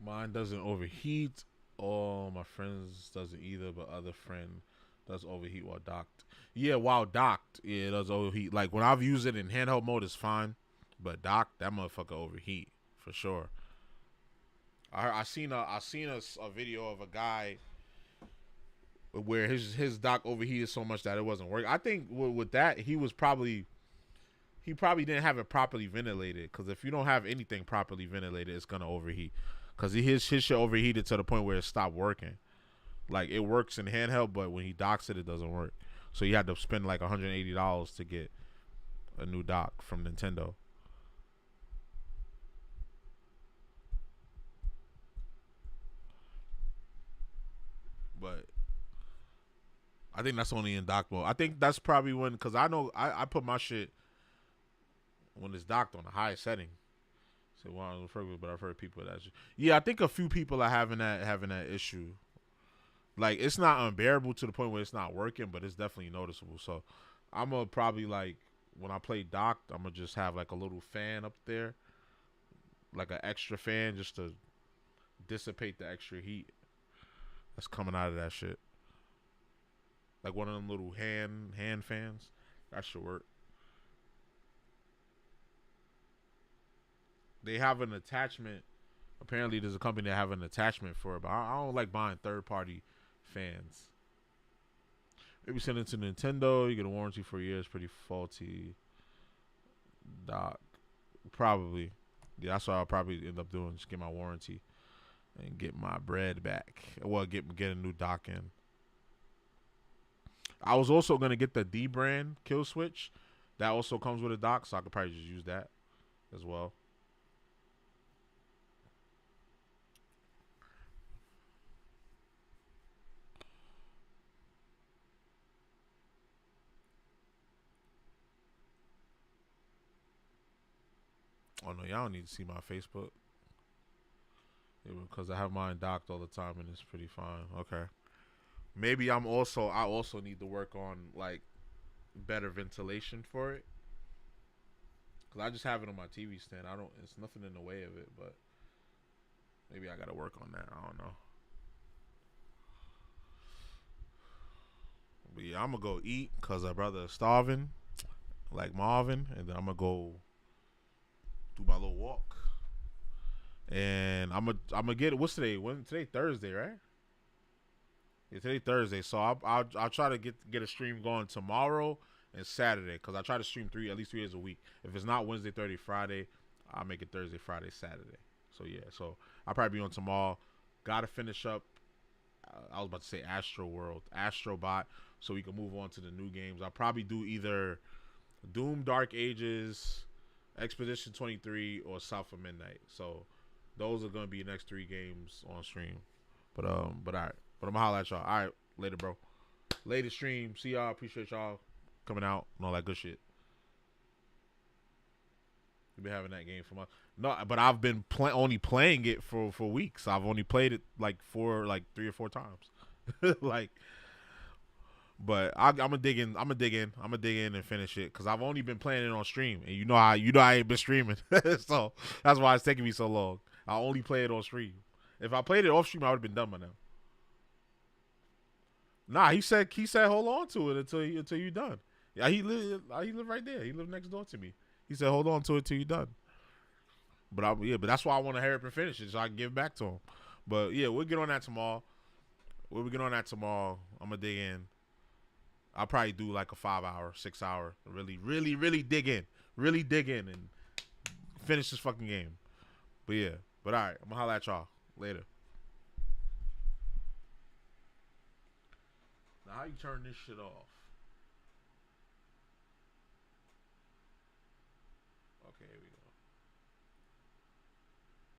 Mine doesn't overheat. All my friends doesn't either, but other friend does overheat while docked. Yeah, while docked, yeah, it does overheat. Like when I've used it in handheld mode, it's fine, but docked, that motherfucker overheat for sure. I seen a video of a guy where his dock overheated so much that it wasn't working. I think with that he probably didn't have it properly ventilated, because if you don't have anything properly ventilated, it's gonna overheat. Because his shit overheated to the point where it stopped working. Like it works in handheld, but when he docks it, it doesn't work. So he had to spend like $180 to get a new dock from Nintendo. But I think that's only in dock mode. I think that's probably when, because I know I put my shit when it's docked on the highest setting. So but I've heard people that. Yeah, I think a few people are having that issue. Like it's not unbearable to the point where it's not working, but it's definitely noticeable. So I'm gonna probably, like, when I play docked, I'm gonna just have like a little fan up there, like an extra fan, just to dissipate the extra heat that's coming out of that shit. Like one of them little hand fans. That should work. They have an attachment. Apparently there's a company that have an attachment for it, but I don't like buying third-party fans. Maybe send it to Nintendo. You get a warranty for a year. It's pretty faulty. Dock. Probably. Yeah, that's what I'll probably end up doing. Just get my warranty and get my bread back. Well, get a new dock in. I was also going to get the D brand kill switch. That also comes with a dock, so I could probably just use that as well. Oh no, y'all don't need to see my Facebook. Yeah, because I have mine docked all the time and it's pretty fine. Okay. Maybe I also need to work on like better ventilation for it. Cause I just have it on my TV stand. It's nothing in the way of it, but maybe I gotta work on that. I don't know. But yeah, I'm gonna go eat cause my brother is starving, like Marvin, and then I'm gonna go do my little walk. And I'm gonna get it. What's today? Today Thursday, right? Yeah, today Thursday. So I'll try to get a stream going tomorrow and Saturday, because I try to stream at least 3 days a week. If it's not Wednesday, Thursday, Friday, I'll make it Thursday, Friday, Saturday. So yeah, so I'll probably be on tomorrow. Gotta finish up. I was about to say Astrobot, so we can move on to the new games. I'll probably do either Doom Dark Ages, Expedition 23, or South of Midnight. So those are gonna be the next 3 games on stream. But all right. But I'm gonna holler at y'all. All right, later, bro. Later stream. See y'all. Appreciate y'all coming out and all that good shit. We've been having that game for months. No, but I've been only playing it for weeks. I've only played it like 3 or 4 times. Like, but I'm gonna dig in. I'm gonna dig in and finish it, because I've only been playing it on stream, and you know I ain't been streaming, so that's why it's taking me so long. I only play it on stream. If I played it off stream, I would have been done by now. Nah, he said hold on to it until you're done. Yeah, he live right there. He lived next door to me. He said hold on to it till you're done. But that's why I want to hurry up and finish it so I can give it back to him. But yeah, we'll get on that tomorrow. I'm gonna dig in. I'll probably do like a 5-hour, 6-hour, really dig in and finish this fucking game. But yeah, all right, I'm gonna holler at y'all later. Now, how you turn this shit off? Okay, here we go.